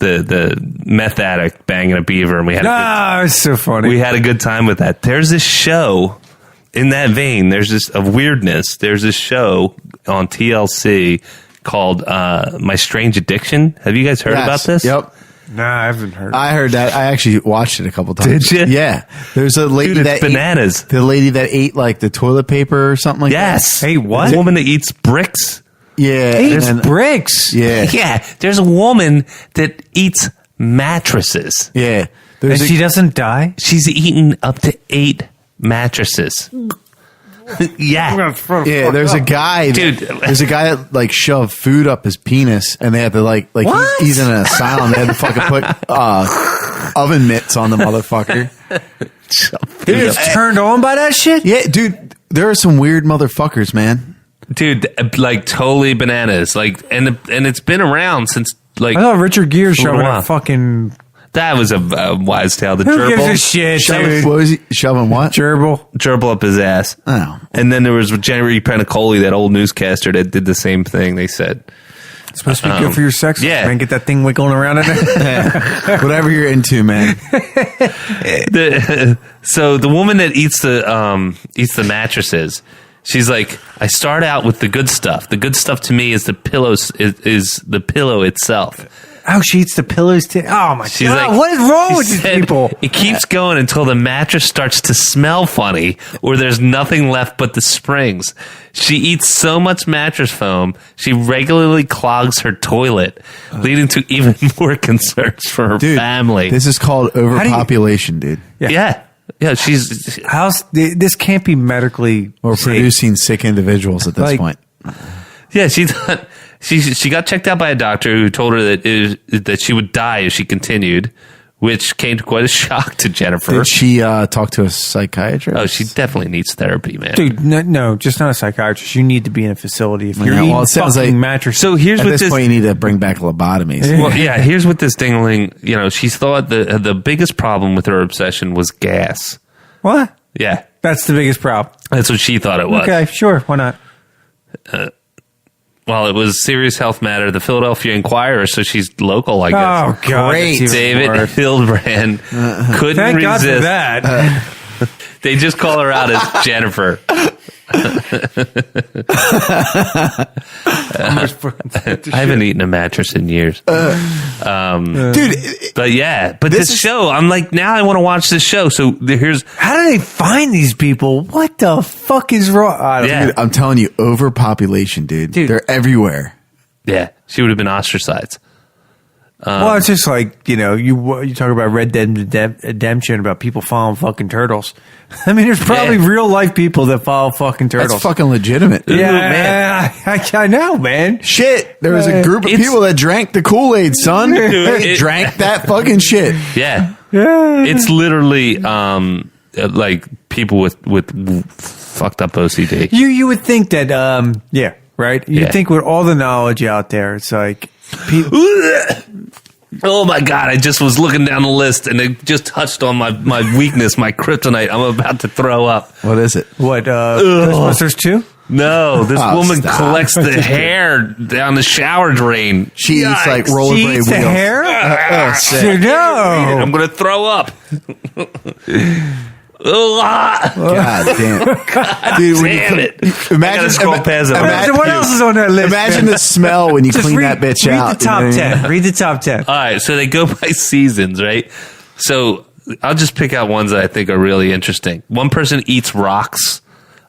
meth addict banging a beaver, and we had it's so funny. We had a good time with that. There's this show in that vein. There's this of weirdness. There's this show on TLC called My Strange Addiction. Have you guys heard about this? Yep. Nah, I haven't heard. I heard that. I actually watched it a couple times. Did you? Yeah. There's a lady Dude, that it's bananas. the lady that ate like the toilet paper or something like Yes. that. Hey, what? The woman that eats bricks. Yeah. Eats and- bricks. Yeah. Yeah. There's a woman that eats mattresses. Yeah. And she doesn't die? She's eaten up to 8 mattresses. Yeah. Yeah, there's a guy, Dude. There's a guy that like shoved food up his penis, and they had to like What? he's in an asylum. They had to fucking put oven mitts on the motherfucker. He was turned on by that shit? Yeah, dude, there are some weird motherfuckers, man. Dude, like totally bananas. Like, and it's been around since like I thought Richard Gere's For a showing while. a fucking that was a wise tale. The Who gives a gerbil, shit, Shoving, dude? what was he shoving? What? Gerbil. gerbil up his ass. Oh. And then there was Jerry Penacoli, that old newscaster that did the same thing. They said, It's supposed to be good for your sex. yeah. Man, get that thing wiggling around in there. Whatever you're into, man. So the woman that eats the mattresses, she's like, I start out with the good stuff. The good stuff to me is the pillows, is the pillow itself. Oh, she eats the pillows too. Oh my She's god! like, What is wrong she with these said people? It keeps going until the mattress starts to smell funny, or there's nothing left but the springs. She eats so much mattress foam, she regularly clogs her toilet, leading to even more concerns for her Dude, family. this is called overpopulation, dude. Yeah, she's This can't be medically We're safe. producing sick individuals at this Like- point. yeah. She got checked out by a doctor who told her that she would die if she continued, which came to quite a shock to Jennifer. Did she talk to a psychiatrist? Oh, she definitely needs therapy, man. Dude, no, just not a psychiatrist. You need to be in a facility if you're Yeah, eating well, it sounds fucking like- mattress. So here's At what this point, you need to bring back lobotomies. Well, yeah, here's what this dingling, she's thought the biggest problem with her obsession was gas. What? Yeah, That's the biggest problem. that's what she thought it was. Okay, sure, why not? Well, it was serious health matter. The Philadelphia Inquirer, so she's local, I guess. Oh god, Great. that's even David worse. Hildebrand couldn't Thank God for resist. that. They just call her out as Jennifer. I haven't eaten a mattress in years. Dude, But this show, I'm like, now I want to watch this show. So here's, How do they find these people? What the fuck is wrong? I don't Yeah. dude, I'm telling you, overpopulation, dude. Dude. They're everywhere. yeah, she would have been ostracized. Well, it's just like, you talk about Red Dead Redemption, about people following fucking turtles. I mean, there's probably Yeah. real life people that follow fucking turtles. That's fucking legitimate. yeah, man. I know, man. Shit, there was a group of It's- people that drank the Kool-Aid, son. They it- drank that fucking shit. Yeah. Yeah. It's literally like people with fucked up OCD. You would think that, right? You'd Yeah. think with all the knowledge out there, it's like, Oh my God, I just was looking down the list and it just touched on my weakness, my kryptonite. I'm about to throw up. What is it? What, Ghostbusters 2? No, this woman stop. collects the hair down the shower drain. She eats like She rollerblade eats wheels. the hair? Sick. No. I'm going to throw up. God damn. Dude, Damn it. Imagine, I gotta scroll past it. Imagine what else is on that list? Imagine the smell when you Just clean read, that bitch read out. the top you know what I mean? 10. Read the top 10. All right, so they go by seasons, right? So I'll just pick out ones that I think are really interesting. One person eats rocks.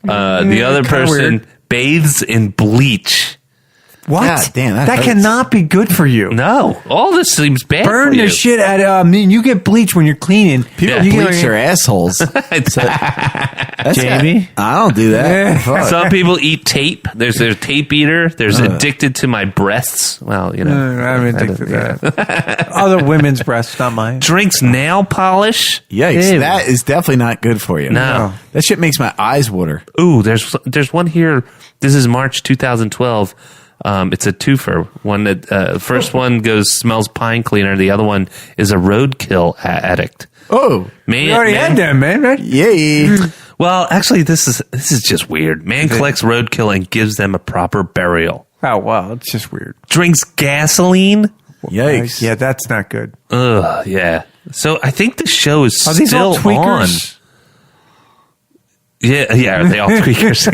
The other kinda person weird. bathes in bleach. What? God damn, that hurts. cannot be good for you. No, all this seems bad. Burn for the you. shit out of. I mean, you get bleach when you're cleaning. People Yeah. You get bleach their assholes. Jamie? I don't do that. Fuck. Some people eat tape. There's a tape eater. There's addicted to my breasts. Well, you know, I'm addicted to that. Other women's breasts, not mine. drinks nail polish. Yikes. Ew. That is definitely not good for you. No. That shit makes my eyes water. Ooh, there's one here. This is March 2012. It's a twofer. One that first one smells pine cleaner. The other one is a roadkill addict. Oh. Man, We already had them, man, right? Yay. Well, actually, this is just weird. Man collects roadkill and gives them a proper burial. Oh, wow. It's just weird. Drinks gasoline. Yikes. Yeah, that's not good. Ugh, yeah. So I think the show is Are these still all tweakers? on. Yeah, are they all tweakers?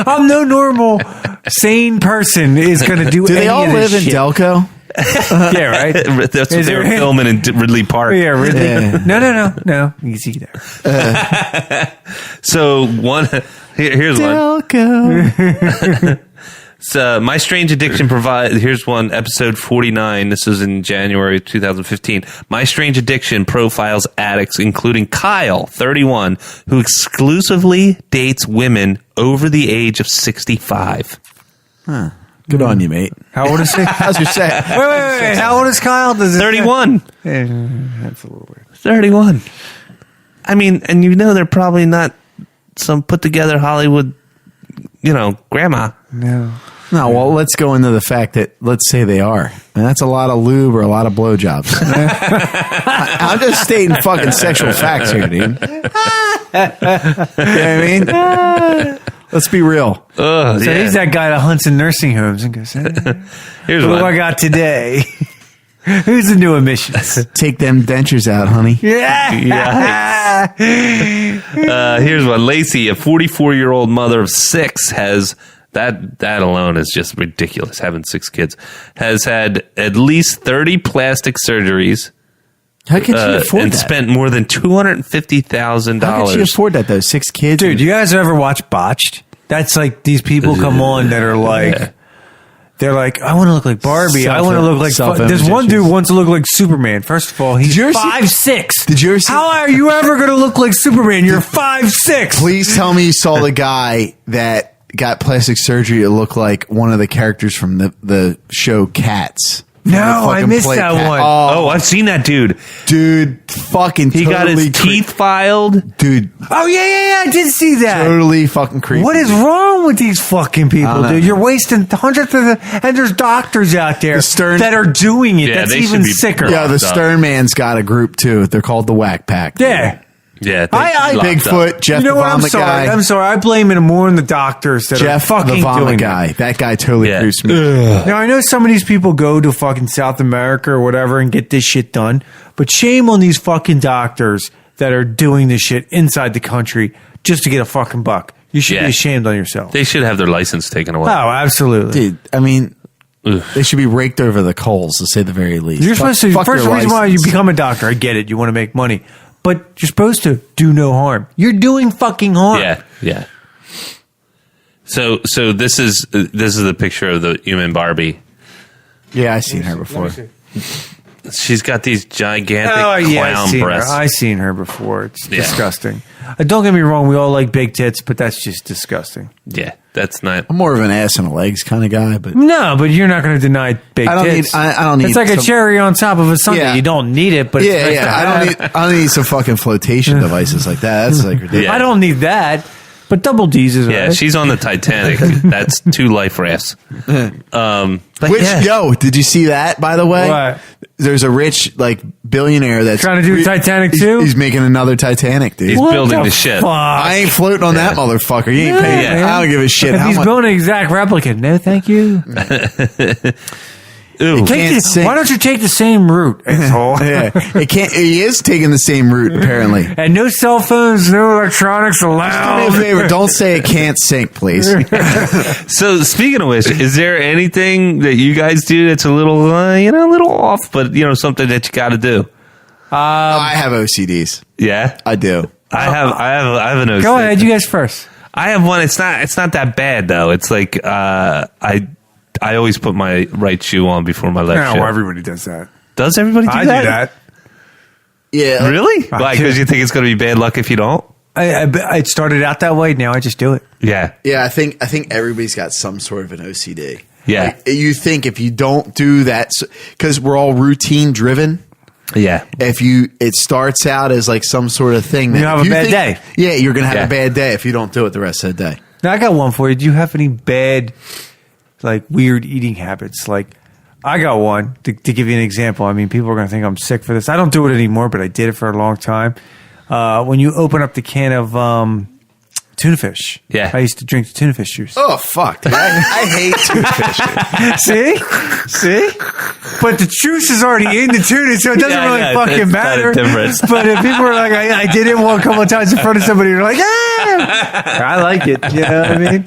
I'm no normal, sane person is going to do Do any they all of this live in shit. Delco? Yeah, right? That's what Is they were there- filming in Ridley Park. Yeah, really. Yeah. No. Easy there. So here's one. Delco. So My Strange Addiction here's one, episode 49. This is in January 2015. My Strange Addiction profiles addicts, including Kyle, 31, who exclusively dates women over the age of 65. Good on you, mate. How old is he? How's your set? Wait. How old is Kyle? Does it 31. That's a little weird. 31. I mean, and they're probably not some put together Hollywood, grandma. No. No, well, let's go into the fact that, let's say they are. And that's a lot of lube or a lot of blowjobs. I'm just stating fucking sexual facts here, dude. You know what I mean? Let's be real. So he's that guy that hunts in nursing homes and goes, Here's what do one. I got today? Who's the new emissions? Take them dentures out, honey. Yeah. Here's one. Lacey, a 44-year-old mother of 6, has that alone is just ridiculous. Having 6 kids, has had at least 30 plastic surgeries How can she afford and that? spent more than $250,000. How can she afford that, though? 6 kids? Dude, you guys ever watch Botched? That's like these people come on that are like, they're like, I want to look like Barbie. I want to look like. This one dude wants to look like Superman. First of all, he's you ever see- 5'6". Did you ever see- How are you ever going to look like Superman? You're 5'6". Please tell me you saw the guy that got plastic surgery to look like one of the characters from the show Cats. No, The I fucking missed play that Cat. one. Oh, I've seen that dude. Dude, fucking He got his teeth filed. Dude, Oh yeah, I did see that. totally fucking creepy. What is wrong with these fucking people, don't know. dude? You're wasting hundreds of and there's doctors out there The Stern- that are doing it. Yeah, That's they even should be- sicker. Yeah, the Locked up. Stern Man's got a group too. They're called the Whack Pack. Yeah. Yeah, I- locked Bigfoot, up. Jeff You know the what? I'm Vomit sorry. guy. I'm sorry. I blame it more on the doctors that Jeff are fucking the Vomit doing guy. it. That guy totally Yeah. creeps me. Now I know some of these people go to fucking South America or whatever and get this shit done, but shame on these fucking doctors that are doing this shit inside the country just to get a fucking buck. You should Yeah. be ashamed on yourself. They should have their license taken away. Oh, absolutely. Dude, I mean, Ugh. they should be raked over the coals, to say the very least. You're supposed to. Fuck First your reason why you license. become a doctor, I get it. You want to make money, but you're supposed to do no harm. You're doing fucking harm. Yeah. So this is the picture of the human Barbie. Yeah, I've seen her before. She's got these gigantic Oh yeah, clown breasts. I've seen her before. It's Yeah. disgusting. Don't get me wrong. We all like big tits, but that's just disgusting. Yeah, that's not. I'm more of an ass and legs kind of guy, but No, but you're not going to deny big I don't tits. need- I don't need It's like a some- cherry on top of a sundae. Yeah. You don't need it, but it's nice to yeah. have. I don't need some fucking flotation devices like that. That's like ridiculous. Yeah. I don't need that. But double D's is Yeah, right. she's on the Titanic. That's 2 life rafts. But Which, yeah. yo, did you see that, by the way? What? there's a rich like billionaire that's Trying to do Titanic too? He's making another Titanic, dude. He's building the ship. fuck? I ain't floating on that motherfucker. You ain't paying. Yeah. I don't give a shit. If How he's much? building an exact replica, no, thank you. Ooh. Can't sink. Why don't you take the same route, asshole? Yeah, it can't. He is taking the same route apparently. And no cell phones, no electronics Do me a allowed. favor. Don't say it can't sink, please. So speaking of which, is there anything that you guys do that's a little, a little off, but something that you got to do? I have OCDs. Yeah, I do. I have an OCD. Go ahead, you guys first. I have one. It's not that bad though. It's like I always put my right shoe on before my left shoe. everybody does that. Does everybody do I that? do that. Yeah. Really? Why? do. Because you think it's going to be bad luck if you don't? I started out that way. Now I just do it. Yeah. Yeah. I think everybody's got some sort of an OCD. Yeah. Like, you think if you don't do that, because we're all routine driven. Yeah. It starts out as like some sort of thing. You that have if a bad day. Yeah, you're gonna have Yeah. a bad day if you don't do it the rest of the day. Now I got one for you. Do you have any bad, like weird eating habits? Like I got one to give you an example. I mean, people are going to think I'm sick for this. I don't do it anymore, but I did it for a long time. When you open up the can of tuna fish, Yeah. I used to drink the tuna fish juice. Oh fuck! Dude. I hate tuna fish. See? But the juice is already in the tuna, so it doesn't Yeah, really yeah, fucking it's not a matter. difference. But if people are like, I did it one couple of times in front of somebody, you're like, I like it. You know what I mean?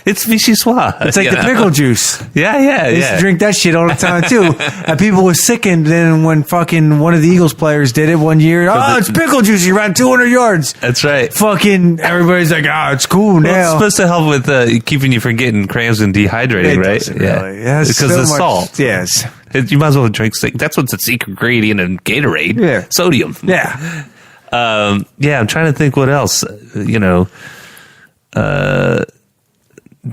It's vichyssoise. It's like the pickle juice. Yeah, I used to drink that shit all the time too. And people were sickened then when fucking one of the Eagles players did it one year. Oh, it's pickle juice. He ran 200 yards. That's right. Fucking everybody's like, it's cool Well, it's now. supposed to help with keeping you from getting cramps and dehydrating, It right? doesn't really. It has because so of much- salt. Yes. You might as well drink. That's what's the secret ingredient in Gatorade. Yeah. Sodium. Yeah. Yeah, I'm trying to think what else.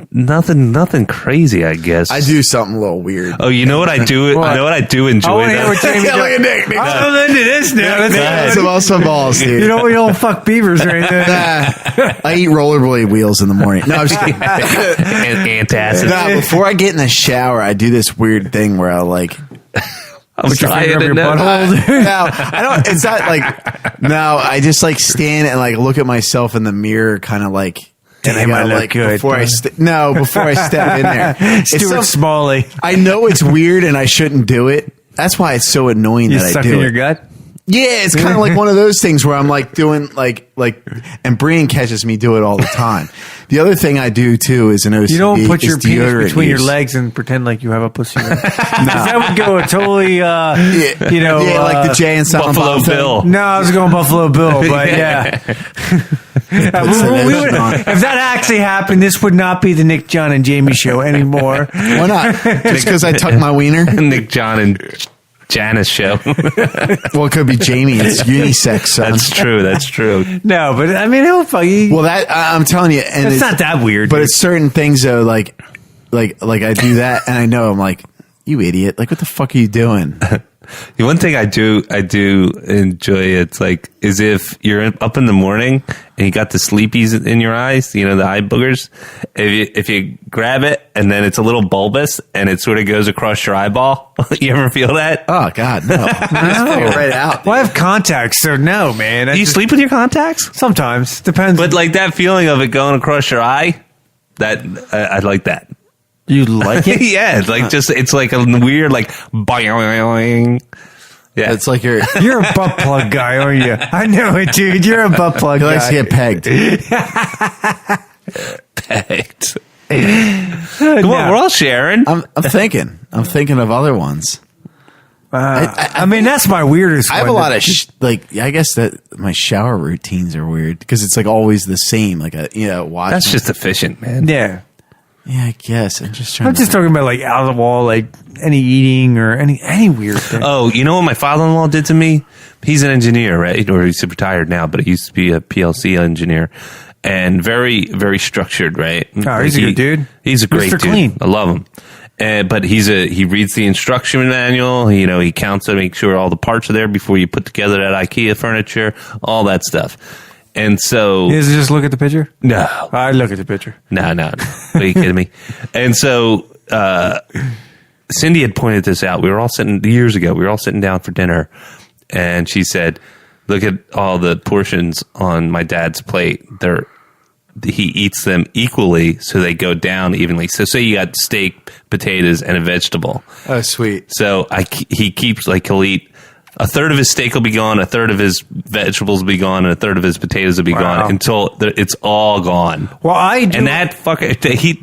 Nothing crazy, I guess. I do something a little weird. Oh, you know what I do? What? I know what I do enjoy. I want to hear what Jamie Yeah, look at Nick. Nick's- I'm into this now. That's Nick, some off some balls, dude. You know, we don't fuck beavers or anything. I eat rollerblade wheels in the morning. No, I'm just kidding. Antacid. Nah, before I get in the shower, I do this weird thing where I like. I'm Put your sorry, finger I up your didn't know. butthole. No, I don't. It's not like. No, I just like stand and like look at myself in the mirror, kind of like. And Damn, I gotta, look good. before I before I step in there. It's Stuart so- Smalley. I know it's weird and I shouldn't do it. That's why it's so annoying You that I suck do in it. your gut? Yeah, it's kind of like one of those things where I'm like doing like, and Brian catches me do it all the time. The other thing I do too is an OCD. You don't put your is penis deodorant between your use. legs and pretend like you have a pussy. Because that would go a totally, Yeah, like the Jay and Silent Buffalo Bob thing. Bill. No, I was going Buffalo Bill, but yeah. lotion on. If that actually happened, this would not be the Nick, John, and Jamie show anymore. Why not? Just because I tuck my wiener? Nick, John, and Janice show. Well, it could be Jamie. It's unisex, son. That's true. That's true. No, but I mean, it'll fuck you. Well, that I'm telling you, and It's not that weird. But it's certain things though, like I do that, and I know I'm like, you idiot! Like, what the fuck are you doing? The one thing I do enjoy, it's like, is if you're up in the morning and you got the sleepies in your eyes, the eye boogers. If you grab it and then it's a little bulbous and it sort of goes across your eyeball, you ever feel that? Oh God, no! Just figure it right out. Well, I have contacts, so no, man. Do you sleep with your contacts? Sometimes. Depends. But like that feeling of it going across your eye, that I like that. you like it? Yeah, it's like it's like a weird like boing. Yeah, It's like you're. You're a butt plug guy, aren't you? I know it, dude. You're a butt plug He guy. likes to get pegged. pegged. Come on, we're all sharing. I'm thinking. I'm thinking of other ones. I mean, that's my weirdest I have one. a lot of I guess that my shower routines are weird because it's like always the same. Like watch. That's just efficient, man. Yeah. Yeah, I guess I'm just trying. I'm just talking about like out of the wall, like any eating or any weird thing. Oh, you know what my father-in-law did to me? He's an engineer, right? Or he's retired now, but he used to be a PLC engineer and very, very structured, right? Oh, he's a good dude. He's a great Mr. dude. Clean. I love him. But he reads the instruction manual. He counts to make sure all the parts are there before you put together that IKEA furniture, all that stuff. And so, He doesn't just look at the picture? no, I look at the picture. no. Are you kidding me? And so Cindy had pointed this out. We were all sitting years ago. We were all sitting down for dinner, and she said, "Look at all the portions on my dad's plate. He eats them equally, so they go down evenly. So, say you got steak, potatoes, and a vegetable. Oh, sweet. So he keeps he'll eat." A third of his steak will be gone, a third of his vegetables will be gone, and a third of his potatoes will be gone until it's all gone. Well, I do. And that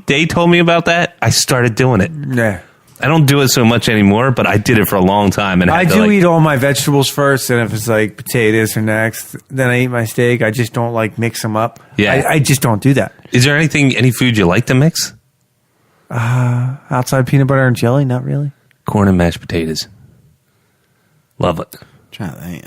they told me about that. I started doing it. Yeah. I don't do it so much anymore, but I did it for a long time. And I do eat all my vegetables first, and if it's like potatoes are next, then I eat my steak. I just don't mix them up. Yeah. I just don't do that. Is there any food you like to mix? Outside peanut butter and jelly, not really. Corn and mashed potatoes. Love it. Trying to think.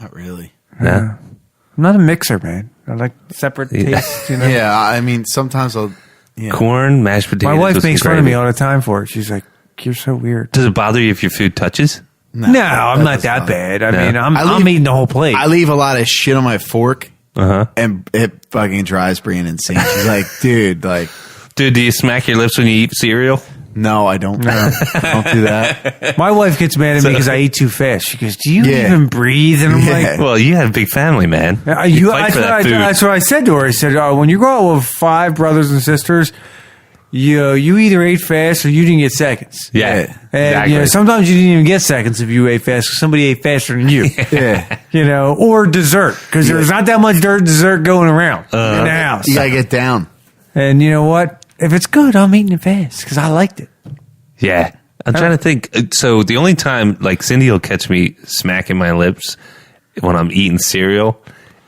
Not really. Yeah. I'm not a mixer, man. I like separate tastes, you know? Yeah, I mean, sometimes I'll... Yeah. Corn, mashed potatoes. My wife with makes some fun of me gravy. all the time for it. She's like, "You're so weird." Does it bother you if your food touches? No, I'm not does that not. bad. I No. mean, I'm leave- eating the whole plate. I leave a lot of shit on my fork, and it fucking drives Brian insane. She's like, dude, Dude, do you smack your lips when you eat cereal? no, I don't. I don't do that. My wife gets mad at me because I eat too fast. She goes, "Do you Yeah. even breathe?" And I'm Yeah. like, Well, you have a big family, man. You fight for that food. that's what I said to her. I said, when you grow up with 5 brothers and sisters, you either ate fast or you didn't get seconds. Yeah, And exactly. sometimes you didn't even get seconds if you ate fast because somebody ate faster than you. Yeah. Or dessert because there's not that much dessert going around in the house. You gotta get down. And you know what? If it's good, I'm eating it fast because I liked it. Yeah. I'm trying to think. So the only time, Cindy will catch me smacking my lips when I'm eating cereal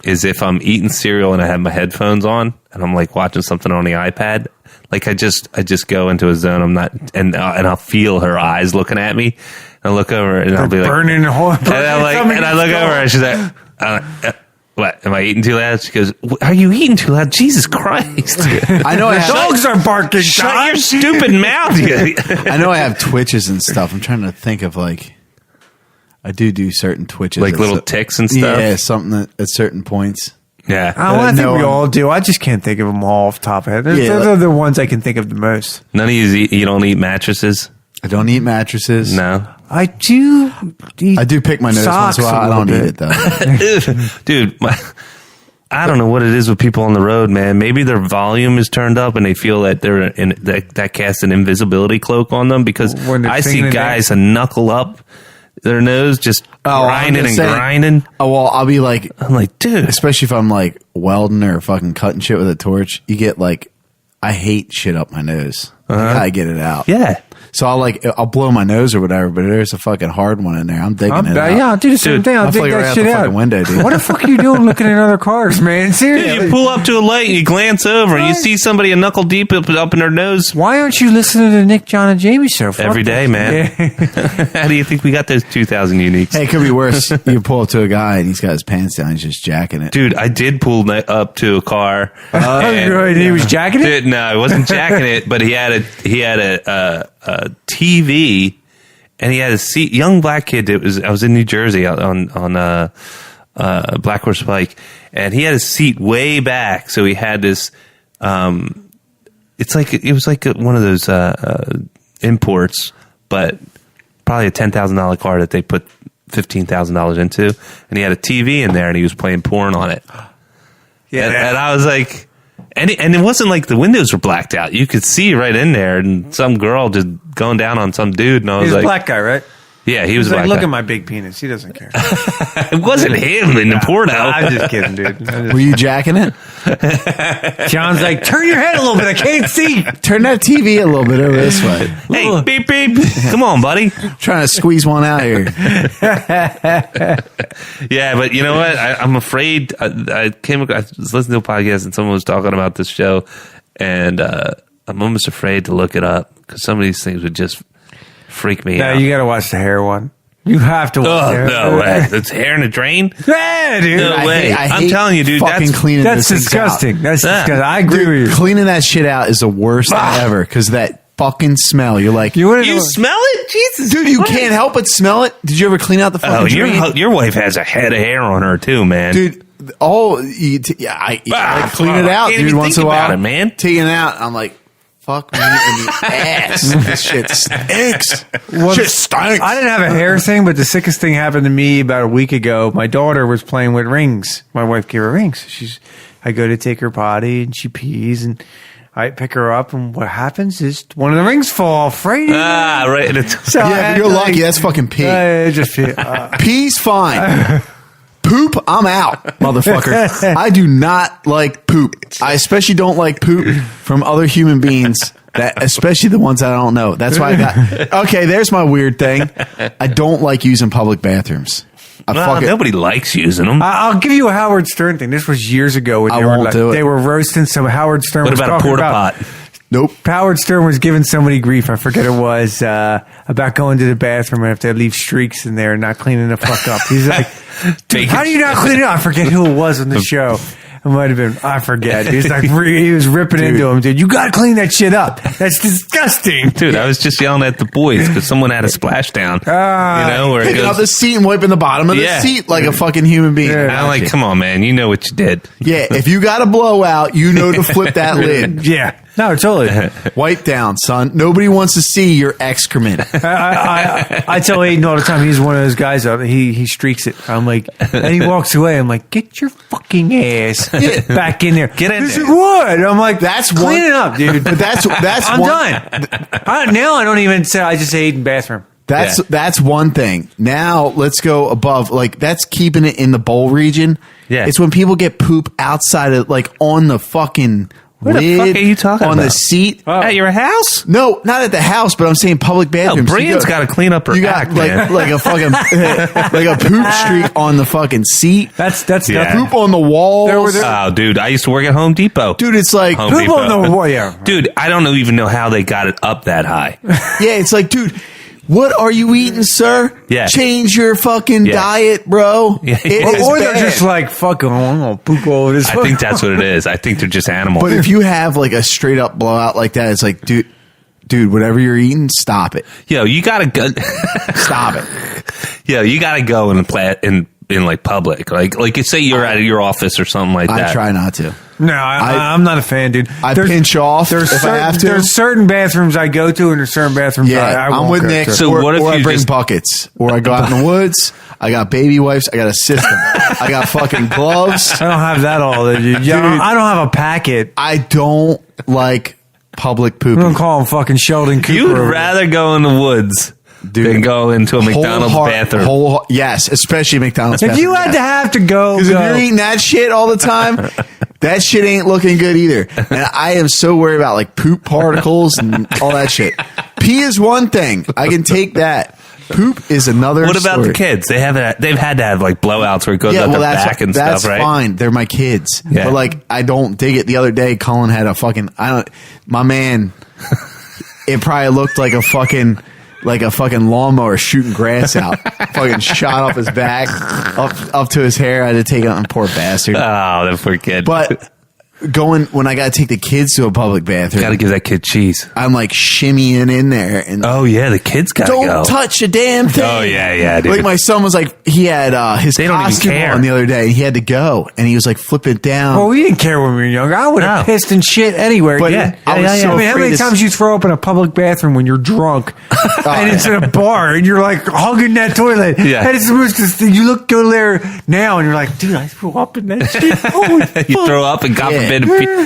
is if I'm eating cereal and I have my headphones on and I'm watching something on the iPad. I just go into a zone. I'm not, and I'll feel her eyes looking at me. And I look over and I'll be like, burning a hole. and I look over and she's like, what? Am I eating too loud? She goes, "Are you eating too loud? Jesus Christ!" I know I have, Dogs are barking. Shut your stupid mouth. I know I have twitches and stuff. I'm trying to think of I do certain twitches. Little ticks and stuff. Yeah, something at certain points. Yeah. I think No, we all do. I just can't think of them all off the top of my head. Those are the ones I can think of the most. None of you don't eat mattresses? I don't eat mattresses. No. I do eat I do pick my nose once socks in a while. I little don't eat bit. it though. Dude, I don't know what it is with people on the road, man. Maybe their volume is turned up and they feel that they're that casts an invisibility cloak on them because When they're I see singing guys knuckle up their nose just I'm grinding just and saying- grinding. Oh well, I'll be like, I'm like, dude. especially if I'm welding or fucking cutting shit with a torch. You get I hate shit up my nose. I gotta get it out. Yeah. So I'll blow my nose or whatever, but there's a fucking hard one in there. I'm digging it out. Yeah, I'll do the same Dude, thing. I'll I'll dig fly right that out shit the out. fucking window, dude. What the fuck are you doing looking at other cars, man? Seriously. You pull up to a light and you glance over and you see somebody a knuckle deep up in their nose. Why aren't you listening to Nick, John, and Jamie show? Fuck Every day, this. man. Yeah. How do you think we got those 2,000 uniques? Hey, it could be worse. You pull up to a guy and he's got his pants down. He's just jacking it. Dude, I did pull up to a car. Right, he was jacking it? Dude, no, I wasn't jacking it, but he had a TV and he had a seat. Young black kid. I was in New Jersey on Black Horse Pike, and he had a seat way back. So he had this. It was like one of those imports, but probably a $10,000 car that they put $15,000 into, and he had a TV in there, and he was playing porn on it. Yeah, and I was like. And it wasn't like the windows were blacked out. You could see right in there, and some girl just going down on some dude. And I was He's like, a black guy, right? yeah, he was He's a like, black look guy. at my big penis. He doesn't care. It wasn't him in the porno. I'm just kidding, dude. Were you jacking it? John's like, turn your head a little bit. I can't see. Turn that TV a little bit over this way. Hey, beep beep! Come on, buddy. Trying to squeeze one out here. Yeah, but you know what? I'm afraid. I was listening to a podcast and someone was talking about this show, and I'm almost afraid to look it up because some of these things would just freak me No, out. you got to watch the hair one. You have to watch Oh, the hair. no way! It's hair in a drain. Yeah, dude. No way. I I'm hate telling you, dude. fucking That's cleaning That's those things out. disgusting. That's Yeah. disgusting. I agree Dude, with you. cleaning that shit out is the worst thing ever because that fucking smell. You're like, You, you smell it, Jesus, dude, you Christ. can't help but smell it. Did you ever clean out the Oh, fucking drain? your wife has a head of hair on her too, man. Dude, I clean it I out, can't dude, even once think in a while. about it, man. Taking it out, I'm like, fuck me in the ass. This shit stinks. Shit stinks. I didn't have a hair thing, but the sickest thing happened to me about a week ago. My daughter was playing with rings. My wife gave her rings. I go to take her potty, and she pees, and I pick her up, and what happens is one of the rings fall off right in. Right. So Yeah, if you're lucky, that's fucking pee. Pee's fine. Poop, I'm out, motherfucker. I do not like poop. I especially don't like poop from other human beings, especially the ones I don't know. That's why I got... Okay, there's my weird thing. I don't like using public bathrooms. Nobody likes using them. I'll give you a Howard Stern thing. This was years ago when they were roasting some Howard Stern. What about a porta pot? Nope. Howard Stern was giving somebody grief, I forget it was, about going to the bathroom and if they leave streaks in there and not cleaning the fuck up. He's like, dude, how do you not clean it up? I forget who it was on the show. It might have been, I forget. He's like, he was ripping into him, dude. You got to clean that shit up. That's disgusting. Dude, I was just yelling at the boys because someone had a splashdown. Where picking up the seat and wiping the bottom of the seat like a fucking human being. Yeah. I'm like, come on, man. You know what you did. Yeah, if you got a blowout, you know to flip that lid. Yeah. No, totally. Wipe down, son. Nobody wants to see your excrement. I tell Aiden all the time, he's one of those guys out. He streaks it. I'm like, and he walks away. I'm like, get your fucking ass back in there. Get in there. What? I'm like, that's clean it up, dude. But that's I'm done. Now I don't even say. I just say Aiden bathroom. That's one thing. Now let's go above. Like that's keeping it in the bowl region. Yeah, it's when people get poop outside of like on the fucking. What lid, the fuck are you talking on about? the seat at your house? No, not at the house, but I'm saying public bathrooms. Brian's got to clean up her act, man. like a fucking like a poop streak on the fucking seat. That's poop on the wall. Oh, dude, I used to work at Home Depot. Dude, it's like Home poop Depot. on the wall. Yeah, dude, I don't even know how they got it up that high. Yeah, it's like, dude. What are you eating, sir? Yeah. Change your fucking diet, bro. Yeah. Or they're just like, fuck, I'm going to poop all over this. I think that's what it is. I think they're just animals. But if you have like a straight up blowout like that, it's like, dude, whatever you're eating, stop it. Yo, you got to go. Stop it. Yo, you got to go in like public. Like you say you're at your office or something like that. I try not to. No, I'm not a fan, dude. I pinch off if I have to. There's certain bathrooms I go to, and there's certain bathrooms I won't I'm with go Nick. to. So or, what if or you I bring just buckets, or I go out in the woods. I got baby wipes. I got a system. I got fucking gloves. I don't have that all, dude. I don't have a packet. I don't like public I'm pooping. gonna call him fucking Sheldon Cooper. You would rather go in the woods than go into a McDonald's bathroom. Yes, especially McDonald's If bathroom. you had to have to go, because if you're eating that shit all the time, that shit ain't looking good either. And I am so worried about like poop particles and all that shit. Pee is one thing. I can take that. Poop is another. What about story. the kids? They've had to have like blowouts where it goes up their back and that's stuff, right? Fine. They're my kids. Yeah. But like, I don't dig it. The other day, Colin had a fucking. My man. It probably looked like a fucking lawnmower shooting grass out. Fucking shot off his back, up to his hair. I had to take it on. Poor bastard. Oh, that poor kid. But when I got to take the kids to a public bathroom, got to give that kid cheese. I'm like shimmying in there, and oh yeah, the kids got to go. Don't touch a damn thing. Oh yeah, dude. Like my son was like, he had his costume on the other day, and he had to go, and he was like flipping it down. Well, we didn't care when we were younger. I would have pissed and shit anywhere. But I was so how many times you throw up in a public bathroom when you're drunk, and it's in a bar, and you're like hugging that toilet, and it's the most. You go there now, and you're like, dude, I threw up in that shit. You throw up, and God forbid,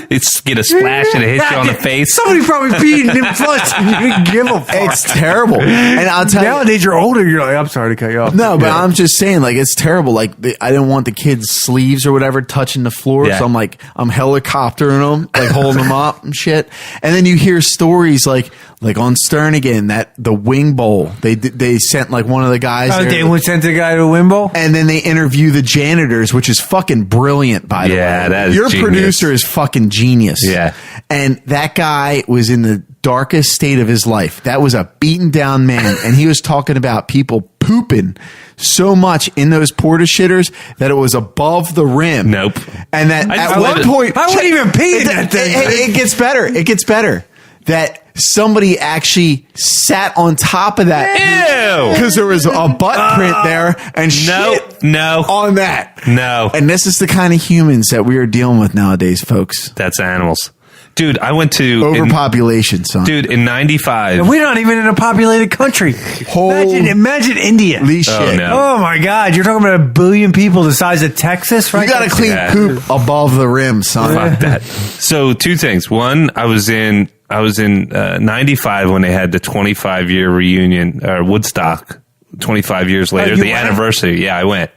it's get a splash and it hits you on the face. Somebody probably peed in them flush, and you didn't give a fuck. It's terrible. And I'll tell you, nowadays you're older, you're like, I'm sorry to cut you off. No, but I'm just saying, like, it's terrible. Like, I didn't want the kids' sleeves or whatever touching the floor, so I'm helicoptering them, like holding them up and shit. And then you hear stories like on Stern again, that the wing bowl, they sent like one of the guys. They sent the guy to a wing bowl, and then they interview the janitors, which is fucking brilliant. By the way, that is your genius. Producer is fucking genius. Yeah, and that guy was in the darkest state of his life. That was a beaten down man, and he was talking about people pooping so much in those porta shitters that it was above the rim. Nope. And that at one point, I wouldn't even pee in that thing. It gets better. It gets better. That somebody actually sat on top of that. Ew! Because there was a butt print there and shit on that. No. And this is the kind of humans that we are dealing with nowadays, folks. That's animals. Dude, I went to Overpopulation, son. Dude, in 95. And we're not even in a populated country. Imagine India. Holy shit. no. Oh my God! You're talking about 1 billion people the size of Texas, right? You got to clean poop above the rim, son. Fuck that. So 2 things. One, I was in 95 when they had the 25-year reunion, or Woodstock. 25 years later, the anniversary. Yeah, I went.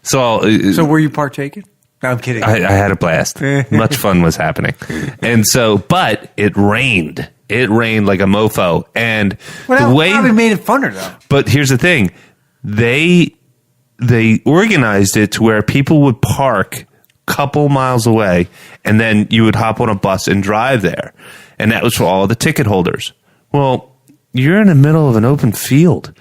So were you partaking? No, I'm kidding. I had a blast. Much fun was happening. And so, but it rained. It rained like a mofo. And the way probably made it funner though. But here's the thing. They organized it to where people would park a couple miles away and then you would hop on a bus and drive there. And that was for all the ticket holders. Well, you're in the middle of an open field.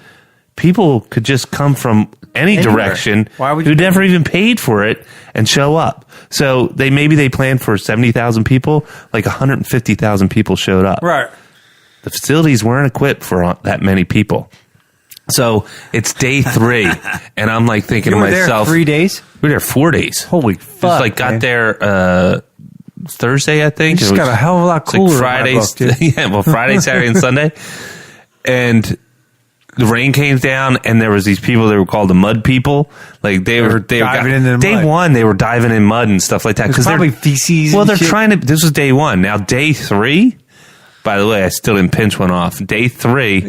People could just come from any direction who never even paid for it and show up. So they planned for 70,000 people, like 150,000 people showed up. Right. The facilities weren't equipped for that many people. So it's day 3 and I'm like thinking to myself, there 3 days? We were there 4 days. Holy fuck. Just got there Thursday, I think. You just got a hell of a lot cooler. Like Fridays. Yeah, well, Friday, Saturday, and Sunday. And the rain came down, and there was these people that were called the mud people. Like they were diving into the day mud. 1, they were diving in mud and stuff like that. Because probably feces. Well, they're trying to. This was day 1. Now day 3. By the way, I still didn't pinch one off. Day 3.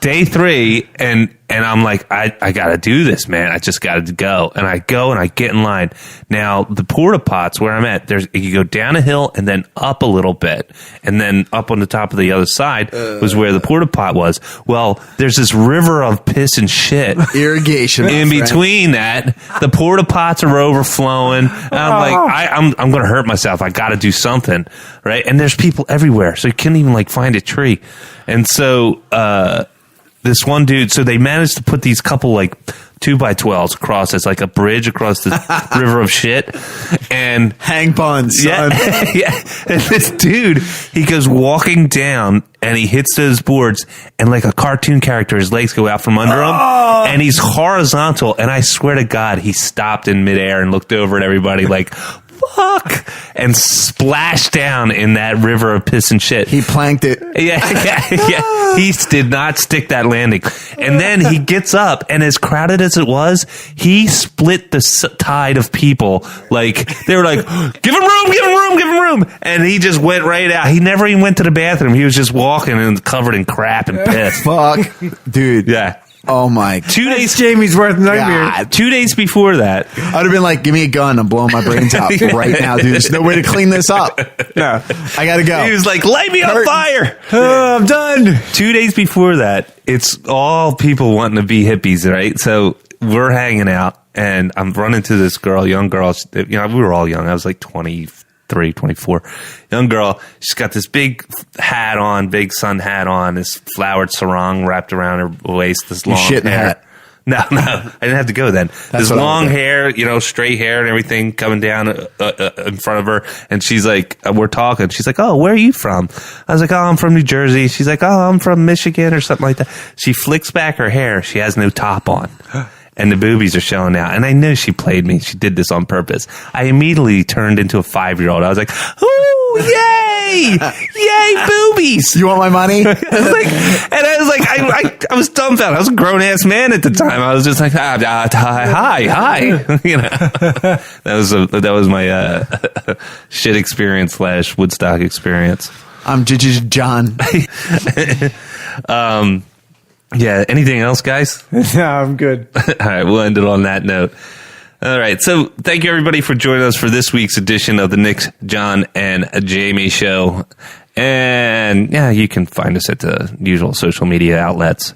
Day 3, and I'm like, I got to do this, man. I just got to go. And I go and I get in line. Now, the porta pots where I'm at, you go down a hill and then up a little bit. And then up on the top of the other side was where the porta pot was. Well, there's this river of piss and shit. Irrigation. In between that, the porta pots are overflowing. And I'm like, I'm going to hurt myself. I got to do something. Right. And there's people everywhere. So you can't even like find a tree. And so, this one dude, so they managed to put these couple like 2x12s across as like a bridge across the river of shit. And hang buns, son. Yeah. And this dude, he goes walking down and he hits those boards and like a cartoon character, his legs go out from under him and he's horizontal. And I swear to God, he stopped in midair and looked over at everybody like, fuck, and splashed down in that river of piss and shit. He planked it. Yeah. He did not stick that landing. And then he gets up, and as crowded as it was, he split the tide of people. Like, they were like, give him room, give him room, give him room. And he just went right out. He never even went to the bathroom. He was just walking and covered in crap and piss. Fuck. Dude. Yeah. Oh my! 2 days, Jamie's worth nightmare. God. 2 days before that, I'd have been like, "Give me a gun! I'm blowing my brains out right now, dude. There's no way to clean this up. No, I gotta go." he was like, "Light me on fire!" I'm done. 2 days before that, it's all people wanting to be hippies, right? So we're hanging out, and I'm running to this girl, young girl. We were all young. I was like 23, 24. Young girl. She's got this big hat on, big sun hat on, this flowered sarong wrapped around her waist, this long shit in hair. hat. No, I didn't have to go then. This long hair, straight hair and everything coming down in front of her. And she's like, we're talking. She's like, oh, where are you from? I was like, oh, I'm from New Jersey. She's like, oh, I'm from Michigan or something like that. She flicks back her hair. She has no top on. And the boobies are showing out. And I knew she played me. She did this on purpose. I immediately turned into a 5-year-old. I was like, ooh, yay! Yay, boobies! You want my money? I was dumbfounded. I was a grown-ass man at the time. I was just like, hi. That was my shit experience / Woodstock experience. I'm John. Yeah, anything else, guys? No, I'm good. All right, we'll end it on that note. All right, so thank you, everybody, for joining us for this week's edition of the Nick, John, and Jamie Show. And, yeah, you can find us at the usual social media outlets.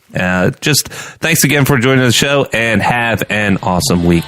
Just thanks again for joining the show, and have an awesome week.